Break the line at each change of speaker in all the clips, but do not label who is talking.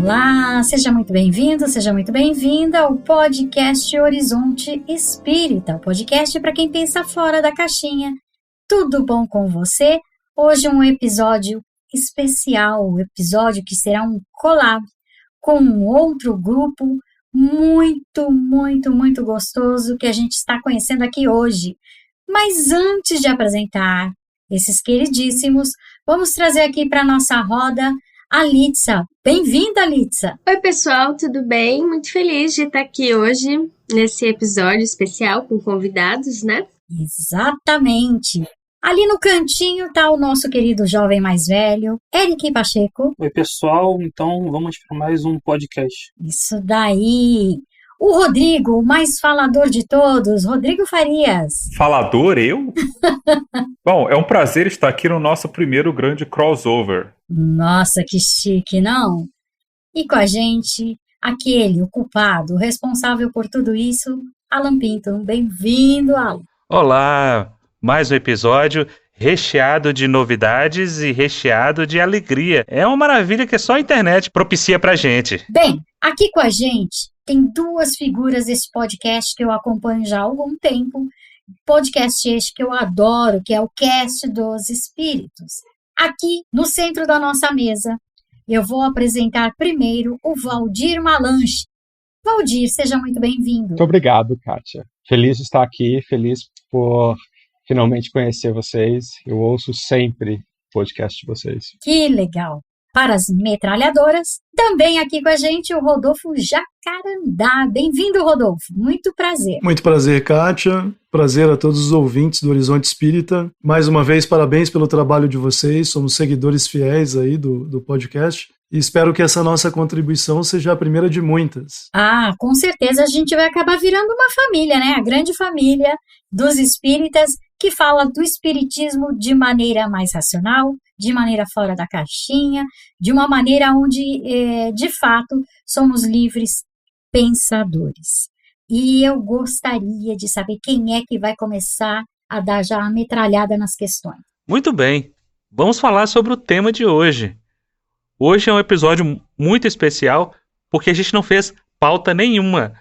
Olá, seja muito bem-vindo, seja muito bem-vinda ao podcast Horizonte Espírita, o podcast para quem pensa fora da caixinha. Tudo bom com você? Hoje um episódio especial, um episódio que será um collab com um outro grupo muito gostoso que a gente está conhecendo aqui hoje. Mas antes de apresentar esses queridíssimos, vamos trazer aqui para nossa roda a Litsa. Bem-vinda, Litsa!
Oi, pessoal, tudo bem? Muito feliz de estar aqui hoje nesse episódio especial com convidados, né?
Exatamente! Ali no cantinho está o nosso querido jovem mais velho, Eric Pacheco.
Oi, pessoal, então vamos para mais um podcast.
Isso daí! O Rodrigo, o mais falador de todos, Rodrigo Farias.
Falador, eu? Bom, é um prazer estar aqui no nosso primeiro grande crossover.
Nossa, que chique, não? E com a gente, aquele, o culpado, o responsável por tudo isso, Alan Pinto. Bem-vindo, Alan.
Olá, mais um episódio recheado de novidades e recheado de alegria. É uma maravilha que só a internet propicia pra gente.
Bem, aqui com a gente tem duas figuras desse podcast que eu acompanho já há algum tempo. Podcast este que eu adoro, que é o Cast dos Espíritos. Aqui, no centro da nossa mesa, eu vou apresentar primeiro o Valdir Malanche. Valdir, seja muito bem-vindo.
Muito obrigado, Kátia. Feliz de estar aqui, feliz por finalmente conhecer vocês. Eu ouço sempre o podcast de vocês.
Que legal! Para as metralhadoras, também aqui com a gente o Rodolfo Jacarandá. Bem-vindo, Rodolfo. Muito prazer.
Muito prazer, Kátia. Prazer a todos os ouvintes do Horizonte Espírita. Mais uma vez, parabéns pelo trabalho de vocês. Somos seguidores fiéis aí do podcast. E espero que essa nossa contribuição seja a primeira de muitas.
Ah, com certeza a gente vai acabar virando uma família, né? A grande família dos espíritas que fala do espiritismo de maneira mais racional, de maneira fora da caixinha, de uma maneira onde, de fato, somos livres pensadores. E eu gostaria de saber quem é que vai começar a dar já a metralhada nas questões.
Muito bem, vamos falar sobre o tema de hoje. Hoje é um episódio muito especial porque a gente não fez pauta nenhuma.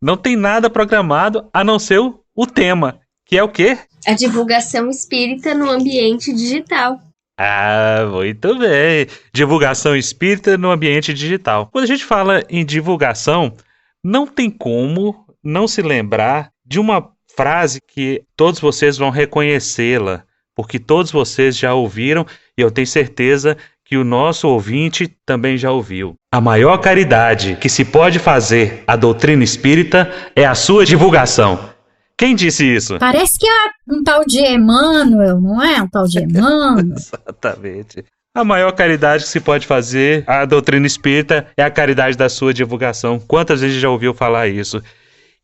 Não tem nada programado a não ser o tema, que é o quê?
A divulgação espírita no ambiente digital.
Ah, muito bem. Divulgação espírita no ambiente digital. Quando a gente fala em divulgação, não tem como não se lembrar de uma frase que todos vocês vão reconhecê-la, porque todos vocês já ouviram e eu tenho certeza que o nosso ouvinte também já ouviu. A maior caridade que se pode fazer à doutrina espírita é a sua divulgação. Quem disse isso?
Parece que é um tal de Emmanuel, não é? Um tal de Emmanuel.
Exatamente. A maior caridade que se pode fazer à doutrina espírita é a caridade da sua divulgação. Quantas vezes já ouviu falar isso?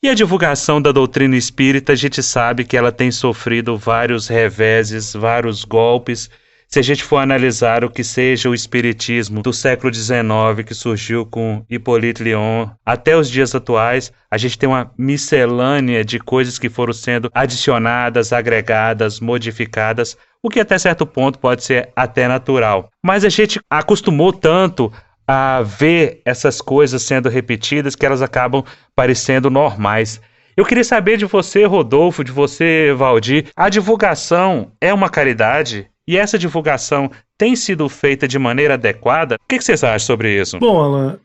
E a divulgação da doutrina espírita, a gente sabe que ela tem sofrido vários reveses, vários golpes. Se a gente for analisar o que seja o espiritismo do século XIX, que surgiu com Hippolyte Lyon, até os dias atuais, a gente tem uma miscelânea de coisas que foram sendo adicionadas, agregadas, modificadas, o que até certo ponto pode ser até natural. Mas a gente acostumou tanto a ver essas coisas sendo repetidas que elas acabam parecendo normais. Eu queria saber de você, Rodolfo, de você, Valdir, a divulgação é uma caridade? E essa divulgação tem sido feita de maneira adequada? O que vocês acham sobre isso?
Bom, Alan,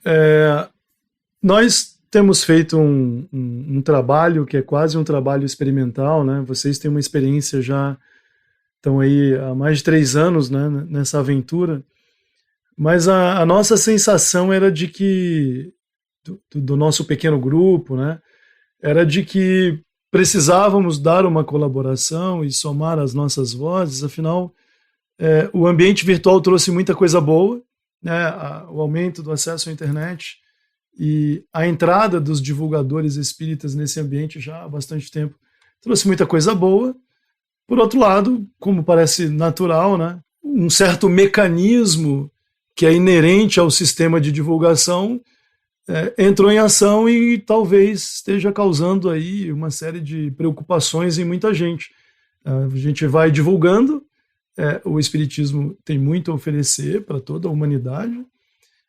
nós temos feito um trabalho que é quase um trabalho experimental, né? Vocês têm uma experiência já, estão aí há mais de 3 anos, né, nessa aventura, mas a nossa sensação era de que, do nosso pequeno grupo, né, era de que precisávamos dar uma colaboração e somar as nossas vozes, afinal, o ambiente virtual trouxe muita coisa boa, né? O aumento do acesso à internet e a entrada dos divulgadores espíritas nesse ambiente já há bastante tempo trouxe muita coisa boa. Por outro lado, como parece natural, né, um certo mecanismo que é inerente ao sistema de divulgação entrou em ação e talvez esteja causando aí uma série de preocupações em muita gente. A gente vai divulgando, o Espiritismo tem muito a oferecer para toda a humanidade,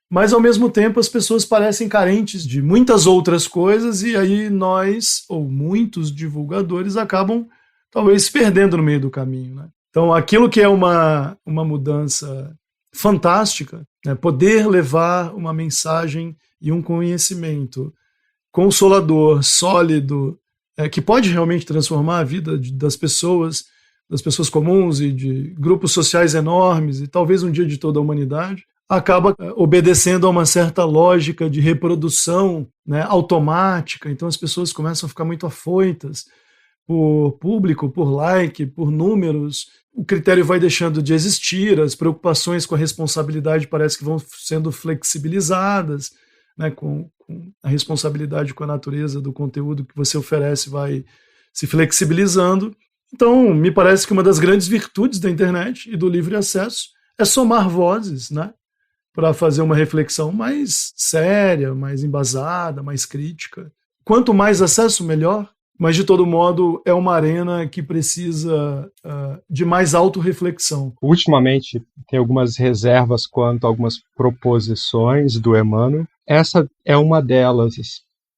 mas ao mesmo tempo as pessoas parecem carentes de muitas outras coisas e aí nós, ou muitos divulgadores, acabam talvez se perdendo no meio do caminho, né? Então aquilo que é uma mudança fantástica, né? Poder levar uma mensagem e um conhecimento consolador, sólido, que pode realmente transformar a vida das pessoas comuns e de grupos sociais enormes e talvez um dia de toda a humanidade, acaba obedecendo a uma certa lógica de reprodução, né, automática. Então as pessoas começam a ficar muito afoitas por público, por like, por números. O critério vai deixando de existir, as preocupações com a responsabilidade parece que vão sendo flexibilizadas, né, com a responsabilidade com a natureza do conteúdo que você oferece vai se flexibilizando. Então, me parece que uma das grandes virtudes da internet e do livre acesso é somar vozes, né, para fazer uma reflexão mais séria, mais embasada, mais crítica. Quanto mais acesso, melhor, mas de todo modo é uma arena que precisa de mais autorreflexão.
Ultimamente, tem algumas reservas quanto a algumas proposições do Emmanuel. Essa é uma delas,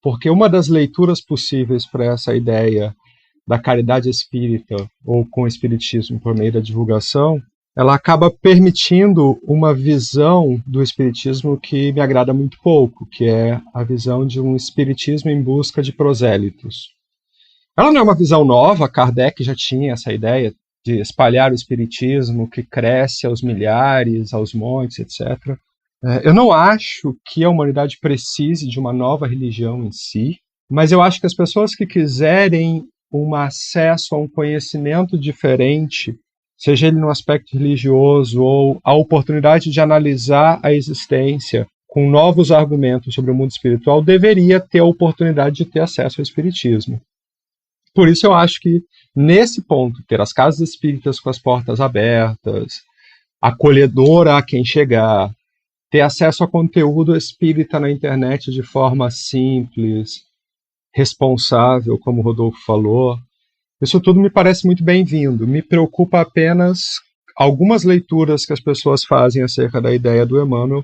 porque uma das leituras possíveis para essa ideia da caridade espírita ou com o espiritismo por meio da divulgação, ela acaba permitindo uma visão do espiritismo que me agrada muito pouco, que é a visão de um espiritismo em busca de prosélitos. Ela não é uma visão nova, Kardec já tinha essa ideia de espalhar o espiritismo que cresce aos milhares, aos montes, etc. Eu não acho que a humanidade precise de uma nova religião em si, mas eu acho que as pessoas que quiserem um acesso a um conhecimento diferente, seja ele no aspecto religioso ou a oportunidade de analisar a existência com novos argumentos sobre o mundo espiritual, deveria ter a oportunidade de ter acesso ao espiritismo. Por isso eu acho que, nesse ponto, ter as casas espíritas com as portas abertas, acolhedora a quem chegar, ter acesso a conteúdo espírita na internet de forma simples, responsável, como o Rodolfo falou, isso tudo me parece muito bem-vindo. Me preocupa apenas algumas leituras que as pessoas fazem acerca da ideia do Emmanuel,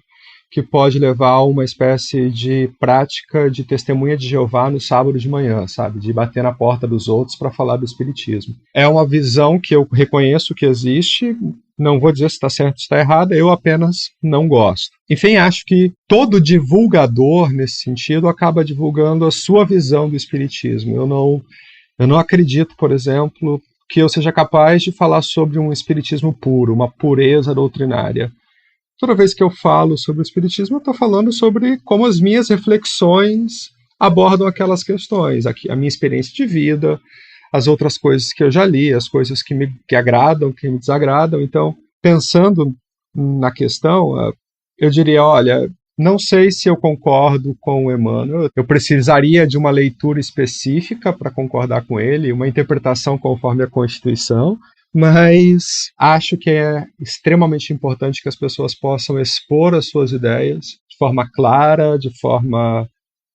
que pode levar a uma espécie de prática de testemunha de Jeová no sábado de manhã, sabe? De bater na porta dos outros para falar do espiritismo. É uma visão que eu reconheço que existe, não vou dizer se está certo ou se está errada, eu apenas não gosto. Enfim, acho que todo divulgador, nesse sentido, acaba divulgando a sua visão do espiritismo. Eu não acredito, por exemplo, que eu seja capaz de falar sobre um espiritismo puro, uma pureza doutrinária. Toda vez que eu falo sobre o espiritismo, eu estou falando sobre como as minhas reflexões abordam aquelas questões, a minha experiência de vida, as outras coisas que eu já li, as coisas que me agradam, que me desagradam. Então, pensando na questão, eu diria, olha, não sei se eu concordo com o Emmanuel, eu precisaria de uma leitura específica para concordar com ele, uma interpretação conforme a Constituição, mas acho que é extremamente importante que as pessoas possam expor as suas ideias de forma clara, de forma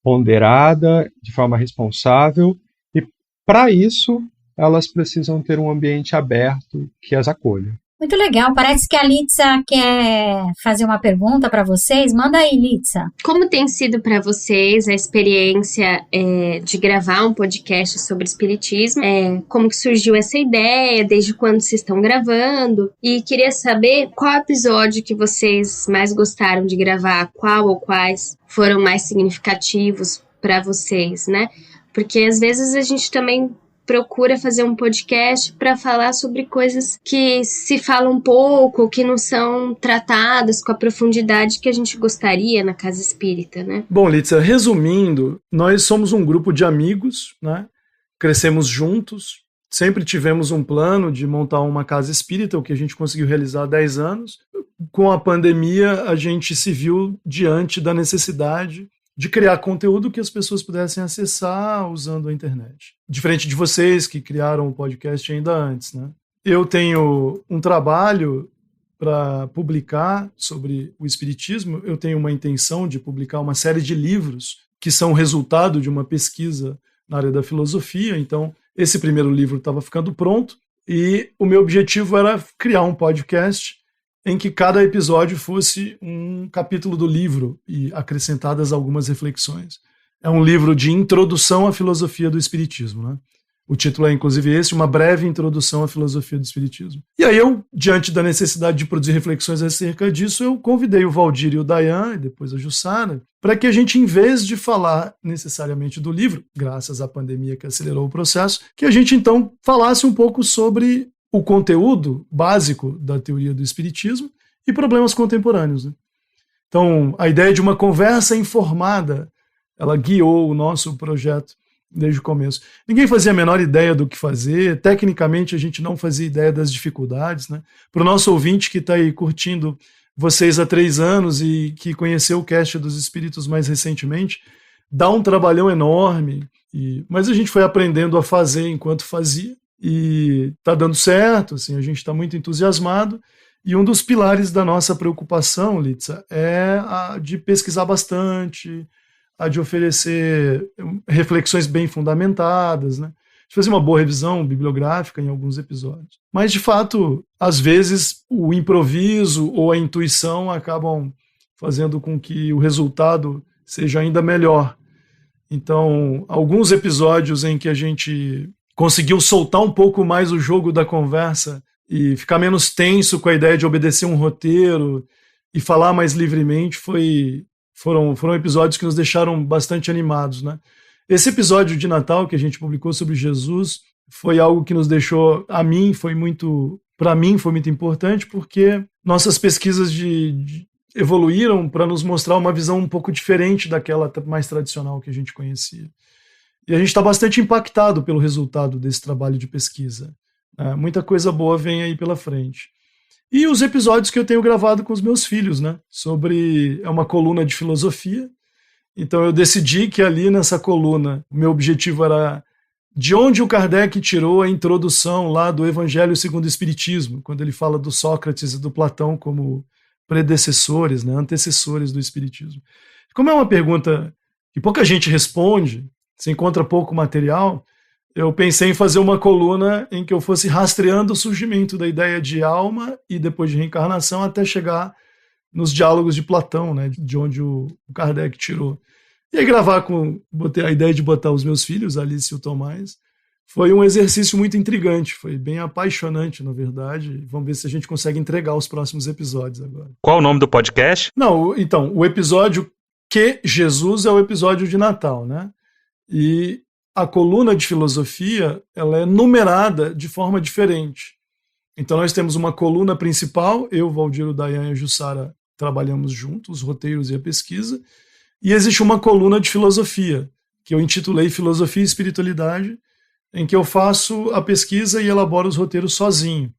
ponderada, de forma responsável, e para isso elas precisam ter um ambiente aberto que as acolha.
Muito legal, parece que a Litsa quer fazer uma pergunta para vocês. Manda aí, Litsa.
Como tem sido para vocês a experiência de gravar um podcast sobre espiritismo? Como que surgiu essa ideia? Desde quando vocês estão gravando? E queria saber qual episódio que vocês mais gostaram de gravar, qual ou quais foram mais significativos para vocês, né? Porque às vezes a gente também procura fazer um podcast para falar sobre coisas que se falam pouco, que não são tratadas com a profundidade que a gente gostaria na casa espírita, né?
Bom, Litsa, resumindo, nós somos um grupo de amigos, né? Crescemos juntos, sempre tivemos um plano de montar uma casa espírita, o que a gente conseguiu realizar há 10 anos. Com a pandemia, a gente se viu diante da necessidade de criar conteúdo que as pessoas pudessem acessar usando a internet. Diferente de vocês que criaram o podcast ainda antes, né? Eu tenho um trabalho para publicar sobre o espiritismo, eu tenho uma intenção de publicar uma série de livros que são resultado de uma pesquisa na área da filosofia, então esse primeiro livro estava ficando pronto e o meu objetivo era criar um podcast em que cada episódio fosse um capítulo do livro e acrescentadas algumas reflexões. É um livro de introdução à filosofia do Espiritismo, né? O título é, inclusive, esse, Uma Breve Introdução à Filosofia do Espiritismo. E aí eu, diante da necessidade de produzir reflexões acerca disso, eu convidei o Valdir e o Dayan, e depois a Jussara, para que a gente, em vez de falar necessariamente do livro, graças à pandemia que acelerou o processo, que a gente, então, falasse um pouco sobre o conteúdo básico da teoria do Espiritismo e problemas contemporâneos, né? Então, a ideia de uma conversa informada, ela guiou o nosso projeto desde o começo. Ninguém fazia a menor ideia do que fazer, tecnicamente a gente não fazia ideia das dificuldades, né? Para o nosso ouvinte que está aí curtindo vocês há 3 anos e que conheceu o Cast dos Espíritos mais recentemente, dá um trabalhão enorme, mas a gente foi aprendendo a fazer enquanto fazia, e está dando certo, assim, a gente está muito entusiasmado, e um dos pilares da nossa preocupação, Litsa, é a de pesquisar bastante, a de oferecer reflexões bem fundamentadas, né? De fazer uma boa revisão bibliográfica em alguns episódios. Mas, de fato, às vezes o improviso ou a intuição acabam fazendo com que o resultado seja ainda melhor. Então, alguns episódios em que a gente conseguiu soltar um pouco mais o jogo da conversa e ficar menos tenso com a ideia de obedecer um roteiro e falar mais livremente foram episódios que nos deixaram bastante animados, né? Esse episódio de Natal que a gente publicou sobre Jesus foi algo que nos deixou, para mim foi muito importante, porque nossas pesquisas evoluíram para nos mostrar uma visão um pouco diferente daquela mais tradicional que a gente conhecia. E a gente está bastante impactado pelo resultado desse trabalho de pesquisa, né? Muita coisa boa vem aí pela frente. E os episódios que eu tenho gravado com os meus filhos, né? É uma coluna de filosofia. Então eu decidi que ali nessa coluna, o meu objetivo era de onde o Kardec tirou a introdução lá do Evangelho segundo o Espiritismo, quando ele fala do Sócrates e do Platão como predecessores, né? Antecessores do Espiritismo. Como é uma pergunta que pouca gente responde, se encontra pouco material, eu pensei em fazer uma coluna em que eu fosse rastreando o surgimento da ideia de alma e depois de reencarnação até chegar nos diálogos de Platão, né, de onde o Kardec tirou. E aí botei a ideia de botar os meus filhos, Alice e o Tomás, foi um exercício muito intrigante, foi bem apaixonante, na verdade. Vamos ver se a gente consegue entregar os próximos episódios agora.
Qual o nome do podcast?
Não, então, o episódio Que Jesus é o episódio de Natal, né? E a coluna de filosofia, ela é numerada de forma diferente. Então nós temos uma coluna principal, eu, Valdir, o Dayan e a Jussara trabalhamos juntos, os roteiros e a pesquisa, e existe uma coluna de filosofia, que eu intitulei Filosofia e Espiritualidade, em que eu faço a pesquisa e elaboro os roteiros sozinho,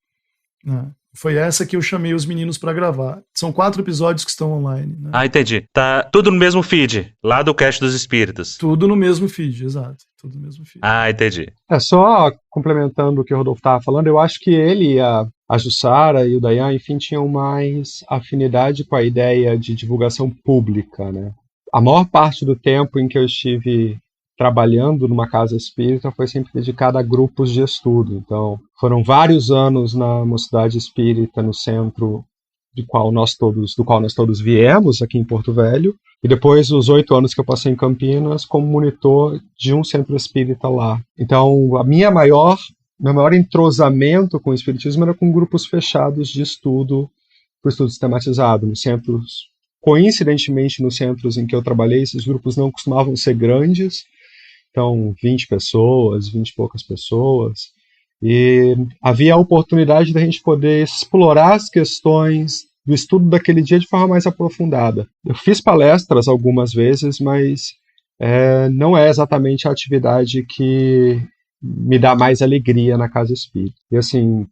né? Foi essa que eu chamei os meninos para gravar. São 4 episódios que estão online, né?
Ah, entendi. Tá tudo no mesmo feed, lá do Cast dos Espíritas.
Tudo no mesmo feed, exato. Tudo no mesmo feed.
Ah, entendi.
Só complementando o que o Rodolfo estava falando, eu acho que ele e a Jussara e o Dayan, enfim, tinham mais afinidade com a ideia de divulgação pública, né? A maior parte do tempo em que eu estive trabalhando numa casa espírita foi sempre dedicada a grupos de estudo. Então, foram vários anos na Mocidade Espírita, no centro do qual nós todos viemos, aqui em Porto Velho, e depois os 8 anos que eu passei em Campinas como monitor de um centro espírita lá. Então, meu maior entrosamento com o espiritismo era com grupos fechados de estudo, por estudo sistematizado, nos centros. Coincidentemente, nos centros em que eu trabalhei, esses grupos não costumavam ser grandes, então 20 pessoas, 20 e poucas pessoas, e havia a oportunidade da gente poder explorar as questões do estudo daquele dia de forma mais aprofundada. Eu fiz palestras algumas vezes, mas não é exatamente a atividade que me dá mais alegria na casa espírita. E assim,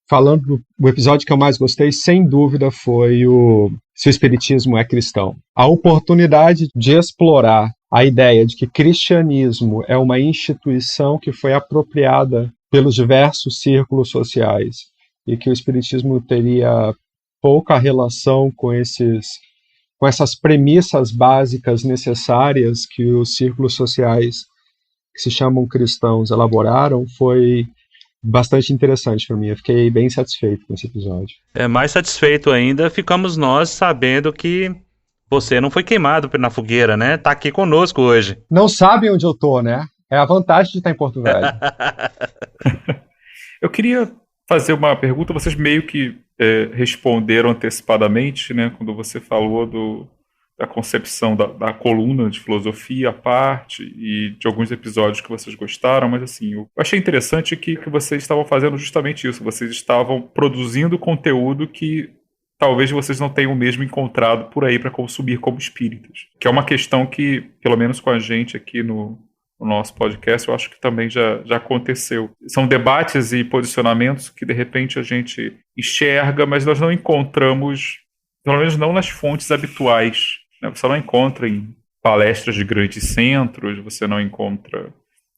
falando do episódio que eu mais gostei, sem dúvida, foi Se o Espiritismo é Cristão. A oportunidade de explorar a ideia de que cristianismo é uma instituição que foi apropriada pelos diversos círculos sociais e que o Espiritismo teria pouca relação com essas premissas básicas necessárias que os círculos sociais que se chamam cristãos elaboraram, foi bastante interessante para mim. Eu fiquei bem satisfeito com esse episódio.
Mais satisfeito ainda ficamos nós sabendo que você não foi queimado na fogueira, né? Tá aqui conosco hoje.
Não sabem onde eu tô, né? É a vantagem de estar em Porto Velho.
Eu queria fazer uma pergunta, vocês meio que responderam antecipadamente, né, quando você falou da concepção da coluna de filosofia à parte e de alguns episódios que vocês gostaram, mas assim, eu achei interessante que vocês estavam fazendo justamente isso, vocês estavam produzindo conteúdo que talvez vocês não tenham mesmo encontrado por aí para consumir como espíritas, que é uma questão que, pelo menos com a gente aqui no nosso podcast, eu acho que também já aconteceu. São debates e posicionamentos que, de repente, a gente enxerga, mas nós não encontramos, pelo menos não nas fontes habituais, né? Você não encontra em palestras de grandes centros, você não encontra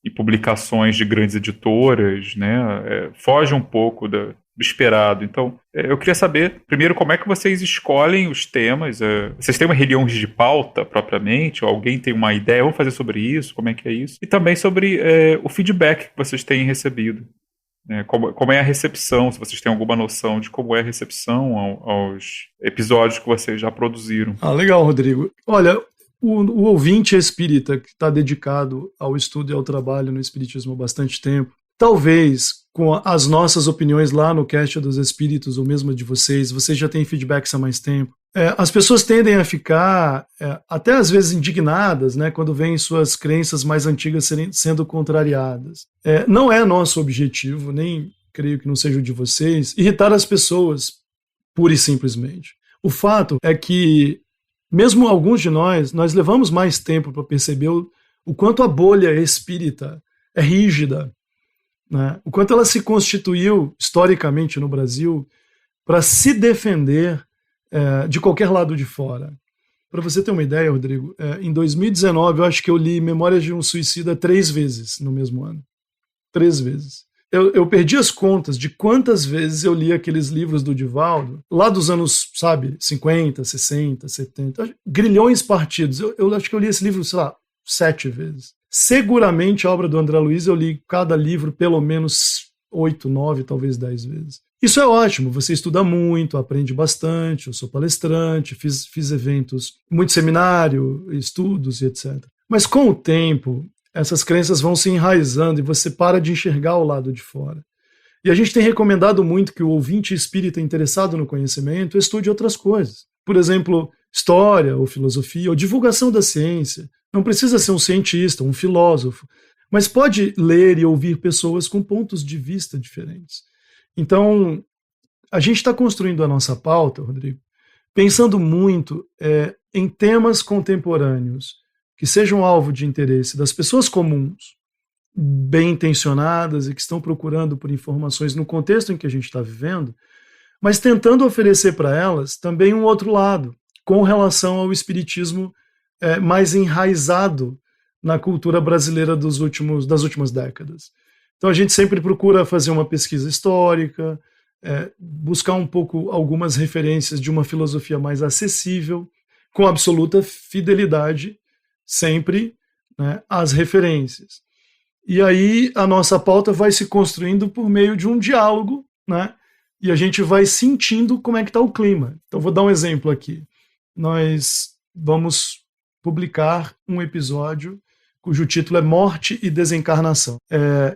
em publicações de grandes editoras, né? Foge um pouco do esperado. Então, eu queria saber, primeiro, como é que vocês escolhem os temas? Vocês têm uma reunião de pauta, propriamente? Ou alguém tem uma ideia? Vamos fazer sobre isso? Como é que é isso? E também sobre o feedback que vocês têm recebido. Como é a recepção, se vocês têm alguma noção de como é a recepção aos episódios que vocês já produziram.
Legal, Rodrigo. Olha, o ouvinte espírita que está dedicado ao estudo e ao trabalho no espiritismo há bastante tempo, talvez com as nossas opiniões lá no Cast dos Espíritos, ou mesmo de vocês já têm feedbacks há mais tempo. As pessoas tendem a ficar até às vezes indignadas, né, quando veem suas crenças mais antigas sendo contrariadas. Não é nosso objetivo, nem creio que não seja o de vocês, irritar as pessoas pura e simplesmente. O fato é que, mesmo alguns de nós levamos mais tempo para perceber o quanto a bolha espírita é rígida, né? O quanto ela se constituiu historicamente no Brasil para se defender de qualquer lado de fora. Para você ter uma ideia, Rodrigo, em 2019 eu acho que eu li Memórias de um Suicida 3 vezes no mesmo ano. 3 vezes. Eu perdi as contas de quantas vezes eu li aqueles livros do Divaldo, lá dos anos, 50, 60, 70, grilhões partidos. Eu acho que eu li esse livro, 7 vezes. Seguramente a obra do André Luiz eu li cada livro pelo menos 8, 9, talvez 10 vezes. Isso é ótimo, você estuda muito, aprende bastante, eu sou palestrante, fiz eventos, muito seminário, estudos e etc. Mas com o tempo, essas crenças vão se enraizando e você para de enxergar o lado de fora. E a gente tem recomendado muito que o ouvinte espírita interessado no conhecimento estude outras coisas. Por exemplo, história ou filosofia ou divulgação da ciência. Não precisa ser um cientista, um filósofo, mas pode ler e ouvir pessoas com pontos de vista diferentes. Então, a gente está construindo a nossa pauta, Rodrigo, pensando muito em temas contemporâneos que sejam alvo de interesse das pessoas comuns, bem intencionadas e que estão procurando por informações no contexto em que a gente está vivendo, mas tentando oferecer para elas também um outro lado, com relação ao espiritismo mais enraizado na cultura brasileira das últimas décadas. Então a gente sempre procura fazer uma pesquisa histórica, buscar um pouco algumas referências de uma filosofia mais acessível, com absoluta fidelidade sempre, né, às referências. E aí a nossa pauta vai se construindo por meio de um diálogo, né, e a gente vai sentindo como é que está o clima. Então vou dar um exemplo aqui. Nós vamos publicar um episódio cujo título é Morte e Desencarnação.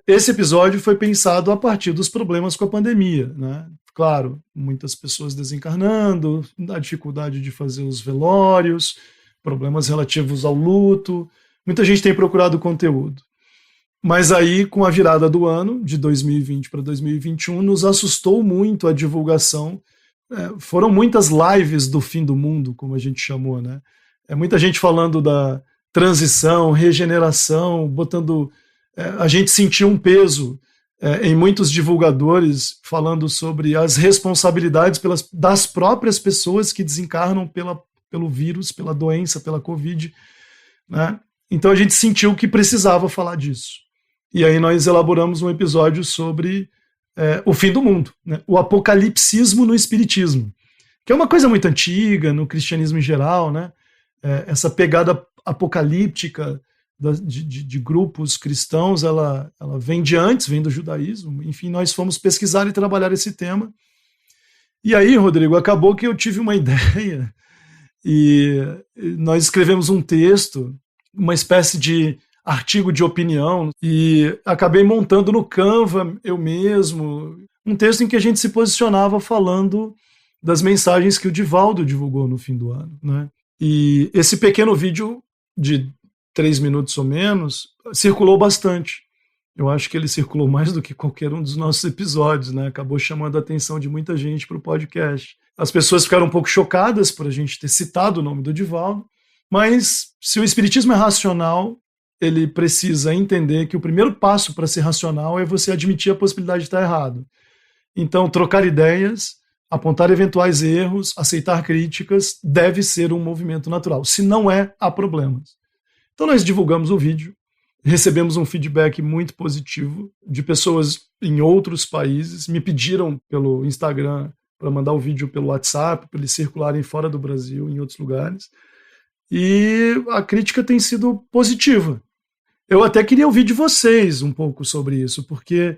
Esse episódio foi pensado a partir dos problemas com a pandemia, né? Claro, muitas pessoas desencarnando, a dificuldade de fazer os velórios, problemas relativos ao luto, muita gente tem procurado conteúdo. Mas aí, com a virada do ano, de 2020 para 2021, nos assustou muito a divulgação. Foram muitas lives do fim do mundo, como a gente chamou, né? Muita gente falando da transição, regeneração, botando... a gente sentiu um peso em muitos divulgadores falando sobre as responsabilidades das próprias pessoas que desencarnam pelo vírus, pela doença, pela Covid, né? Então a gente sentiu que precisava falar disso. E aí nós elaboramos um episódio sobre o fim do mundo, né? O apocalipsismo no espiritismo, que é uma coisa muito antiga no cristianismo em geral, né? Essa pegada apocalíptica de grupos cristãos, ela vem de antes, vem do judaísmo. Enfim, nós fomos pesquisar e trabalhar esse tema. E aí, Rodrigo, acabou que eu tive uma ideia e nós escrevemos um texto, uma espécie de artigo de opinião, e acabei montando no Canva, eu mesmo, um texto em que a gente se posicionava falando das mensagens que o Divaldo divulgou no fim do ano, né? E esse pequeno vídeo de 3 minutos ou menos circulou bastante. Eu acho que ele circulou mais do que qualquer um dos nossos episódios, né? Acabou chamando a atenção de muita gente para o podcast. As pessoas ficaram um pouco chocadas por a gente ter citado o nome do Divaldo, mas se o espiritismo é racional, ele precisa entender que o primeiro passo para ser racional é você admitir a possibilidade de estar errado. Então, trocar ideias, apontar eventuais erros, aceitar críticas, deve ser um movimento natural. Se não é, há problemas. Então, nós divulgamos o vídeo, recebemos um feedback muito positivo de pessoas em outros países, me pediram pelo Instagram para mandar o vídeo pelo WhatsApp, para eles circularem fora do Brasil, em outros lugares. E a crítica tem sido positiva. Eu até queria ouvir de vocês um pouco sobre isso, porque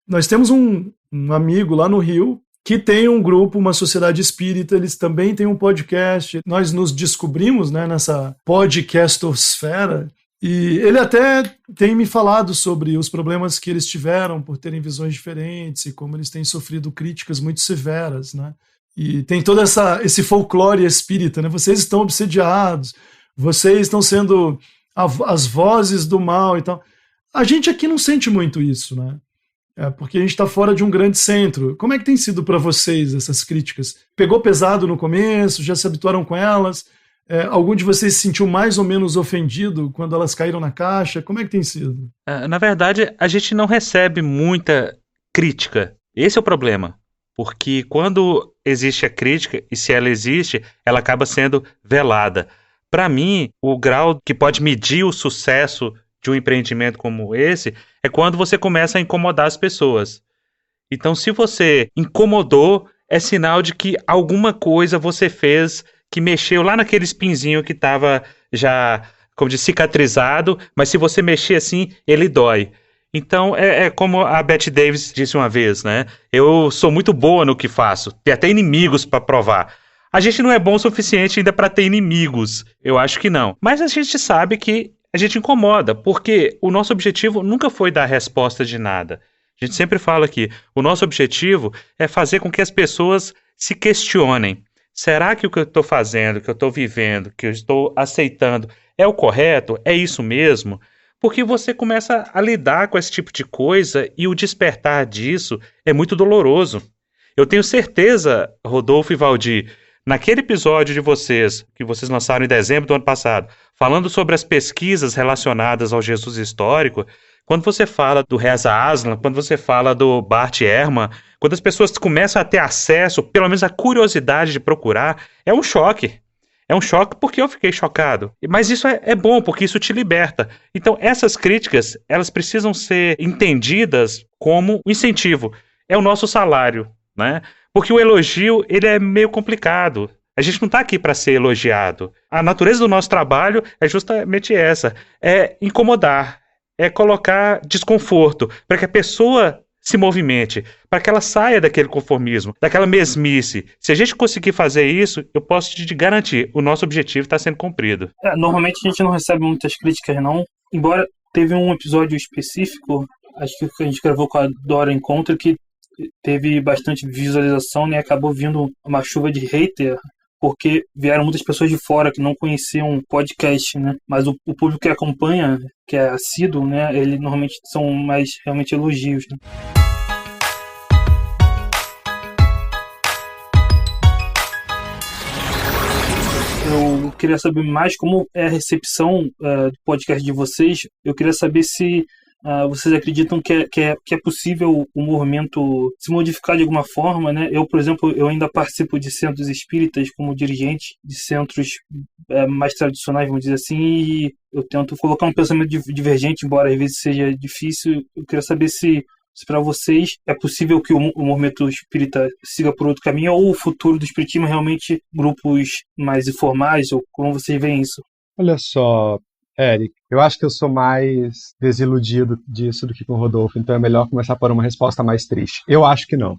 nós temos um amigo lá no Rio que tem um grupo, uma sociedade espírita, eles também têm um podcast. Nós nos descobrimos, né, nessa podcastosfera, e ele até tem me falado sobre os problemas que eles tiveram por terem visões diferentes e como eles têm sofrido críticas muito severas, né? E tem todo esse folclore espírita, né? Vocês estão obsediados, vocês estão sendo as vozes do mal e tal. A gente aqui não sente muito isso, né? Porque a gente está fora de um grande centro. Como é que tem sido para vocês essas críticas? Pegou pesado no começo? Já se habituaram com elas? Algum de vocês se sentiu mais ou menos ofendido quando elas caíram na caixa? Como é que tem sido?
Na verdade, a gente não recebe muita crítica. Esse é o problema. Porque quando existe a crítica, e se ela existe, ela acaba sendo velada. Para mim, o grau que pode medir o sucesso de um empreendimento como esse é quando você começa a incomodar as pessoas. Então, se você incomodou, é sinal de que alguma coisa você fez que mexeu lá naquele espinzinho que estava já, como diz, cicatrizado, mas se você mexer assim, ele dói. Então, é como a Bette Davis disse uma vez, né? Eu sou muito boa no que faço, tem até inimigos para provar. A gente não é bom o suficiente ainda para ter inimigos, eu acho que não. Mas a gente sabe que a gente incomoda, porque o nosso objetivo nunca foi dar resposta de nada. A gente sempre fala que o nosso objetivo é fazer com que as pessoas se questionem. Será que o que eu estou fazendo, que eu estou vivendo, que eu estou aceitando é o correto? É isso mesmo? Porque você começa a lidar com esse tipo de coisa e o despertar disso é muito doloroso. Eu tenho certeza, Rodolfo e Valdir, naquele episódio de vocês, que vocês lançaram em dezembro do ano passado, falando sobre as pesquisas relacionadas ao Jesus histórico, quando você fala do Reza Aslan, quando você fala do Bart Ehrman, quando as pessoas começam a ter acesso, pelo menos a curiosidade de procurar, é um choque. É um choque porque eu fiquei chocado. Mas isso é bom, porque isso te liberta. Então, essas críticas, elas precisam ser entendidas como um incentivo. É o nosso salário, né? Porque o elogio, ele é meio complicado. A gente não está aqui para ser elogiado. A natureza do nosso trabalho é justamente essa. É incomodar, é colocar desconforto, para que a pessoa se movimente, para que ela saia daquele conformismo, daquela mesmice. Se a gente conseguir fazer isso, eu posso te garantir, o nosso objetivo está sendo cumprido.
Normalmente a gente não recebe muitas críticas, não. Embora teve um episódio específico, acho que a gente gravou com a Dora Encontro, que teve bastante visualização, né? Acabou vindo uma chuva de hater, porque vieram muitas pessoas de fora que não conheciam o podcast, né? Mas o público que acompanha, que é assíduo, né? Ele normalmente são mais realmente elogios, né? Eu queria saber mais como é a recepção do podcast de vocês. Eu queria saber se vocês acreditam que é possível o movimento se modificar de alguma forma, né? Eu, por exemplo, eu ainda participo de centros espíritas como dirigente de centros mais tradicionais, vamos dizer assim, e eu tento colocar um pensamento divergente, embora às vezes seja difícil. Eu queria saber se para vocês é possível que o movimento espírita siga por outro caminho, ou o futuro do espiritismo é realmente grupos mais informais, ou como vocês veem isso?
Olha só, Eric, eu acho que eu sou mais desiludido disso do que com o Rodolfo, então é melhor começar por uma resposta mais triste. Eu acho que não.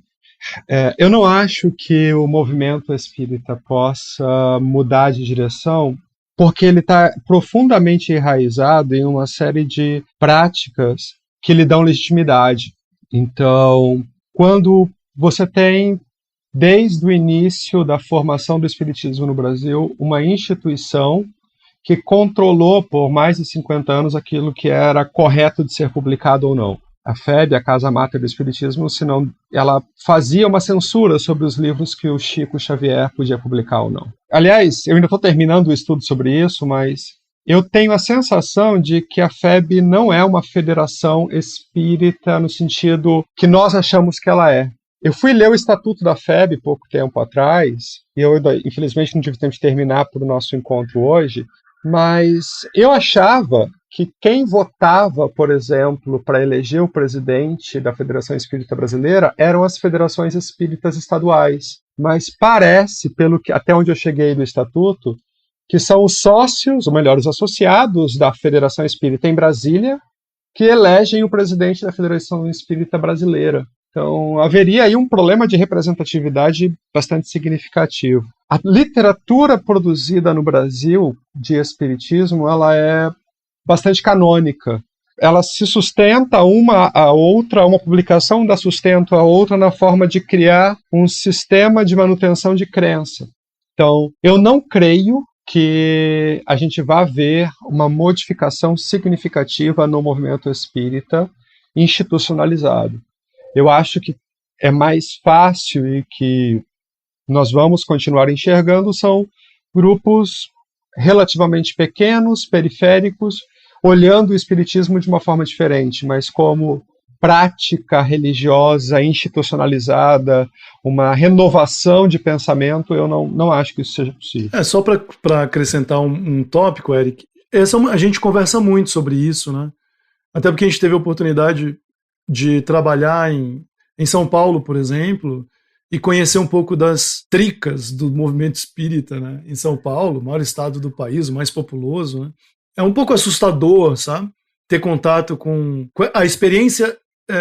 Eu não acho que o movimento espírita possa mudar de direção, porque ele está profundamente enraizado em uma série de práticas que lhe dão legitimidade. Então, quando você tem, desde o início da formação do espiritismo no Brasil, uma instituição que controlou por mais de 50 anos aquilo que era correto de ser publicado ou não. A FEB, a Casa Máter do Espiritismo, senão ela fazia uma censura sobre os livros que o Chico Xavier podia publicar ou não. Aliás, eu ainda estou terminando o estudo sobre isso, mas eu tenho a sensação de que a FEB não é uma federação espírita no sentido que nós achamos que ela é. Eu fui ler o estatuto da FEB pouco tempo atrás, e eu, infelizmente, não tive tempo de terminar para o nosso encontro hoje, mas eu achava que quem votava, por exemplo, para eleger o presidente da Federação Espírita Brasileira eram as federações espíritas estaduais. Mas parece, pelo que até onde eu cheguei do estatuto, que são os sócios, ou melhor, os associados da Federação Espírita em Brasília, que elegem o presidente da Federação Espírita Brasileira. Então, haveria aí um problema de representatividade bastante significativo. A literatura produzida no Brasil de espiritismo, ela é bastante canônica. Ela se sustenta uma a outra, uma publicação dá sustento a outra na forma de criar um sistema de manutenção de crença. Então, eu não creio que a gente vá ver uma modificação significativa no movimento espírita institucionalizado. Eu acho que é mais fácil e que nós vamos continuar enxergando são grupos relativamente pequenos, periféricos, olhando o espiritismo de uma forma diferente, mas como prática religiosa institucionalizada, uma renovação de pensamento, eu não acho que isso seja possível.
Só para acrescentar um tópico, Eric, a gente conversa muito sobre isso, né? Até porque a gente teve a oportunidade de trabalhar em São Paulo, por exemplo, e conhecer um pouco das tricas do movimento espírita, né? Em São Paulo, o maior estado do país, o mais populoso, né? É um pouco assustador, sabe? Ter contato com a experiência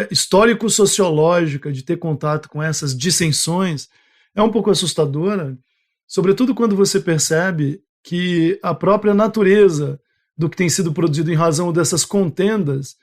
histórico-sociológica de ter contato com essas dissensões é um pouco assustadora, sobretudo quando você percebe que a própria natureza do que tem sido produzido em razão dessas contendas,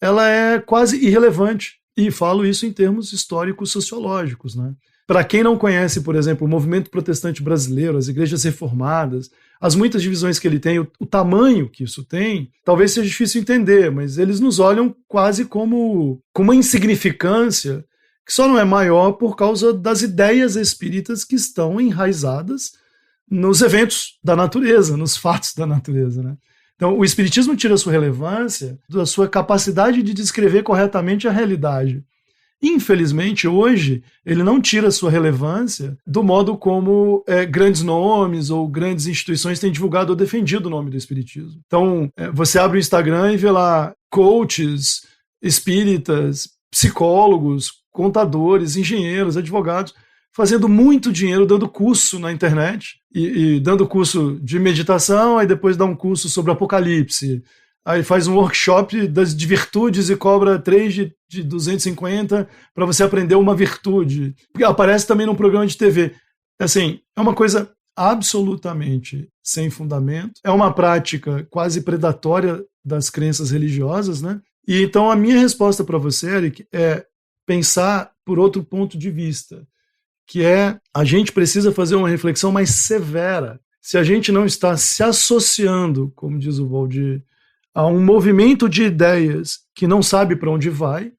ela é quase irrelevante. E falo isso em termos históricos sociológicos, né? Para quem não conhece, por exemplo, o movimento protestante brasileiro, as igrejas reformadas, as muitas divisões que ele tem, o tamanho que isso tem, talvez seja difícil entender, mas eles nos olham quase como com uma insignificância que só não é maior por causa das ideias espíritas que estão enraizadas nos eventos da natureza, nos fatos da natureza, né? Então, o espiritismo tira sua relevância da sua capacidade de descrever corretamente a realidade. Infelizmente, hoje, ele não tira sua relevância do modo como grandes nomes ou grandes instituições têm divulgado ou defendido o nome do espiritismo. Então, você abre o Instagram e vê lá coaches, espíritas, psicólogos, contadores, engenheiros, advogados, fazendo muito dinheiro dando curso na internet e dando curso de meditação, aí depois dá um curso sobre Apocalipse, aí faz um workshop de virtudes e cobra 3 de 250 para você aprender uma virtude. Porque aparece também num programa de TV. Assim, é uma coisa absolutamente sem fundamento, é uma prática quase predatória das crenças religiosas, né? E então a minha resposta para você, Eric, é pensar por outro ponto de vista, que é a gente precisa fazer uma reflexão mais severa. Se a gente não está se associando, como diz o Valdir, a um movimento de ideias que não sabe para onde vai,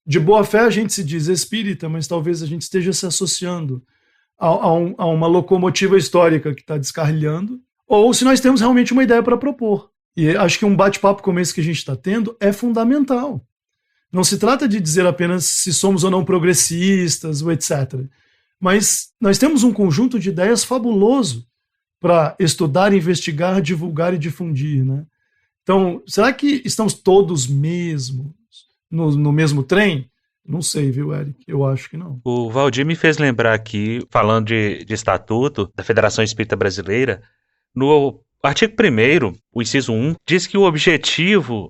de boa fé a gente se diz espírita, mas talvez a gente esteja se associando a uma locomotiva histórica que está descarrilhando, ou se nós temos realmente uma ideia para propor. E acho que um bate-papo como esse que a gente está tendo é fundamental. Não se trata de dizer apenas se somos ou não progressistas, ou etc., mas nós temos um conjunto de ideias fabuloso para estudar, investigar, divulgar e difundir, né? Então, será que estamos todos mesmos no mesmo trem? Não sei, viu, Eric? Eu acho que não.
O Valdir me fez lembrar aqui, falando de estatuto da Federação Espírita Brasileira, no O artigo 1º, o inciso 1, diz que o objetivo,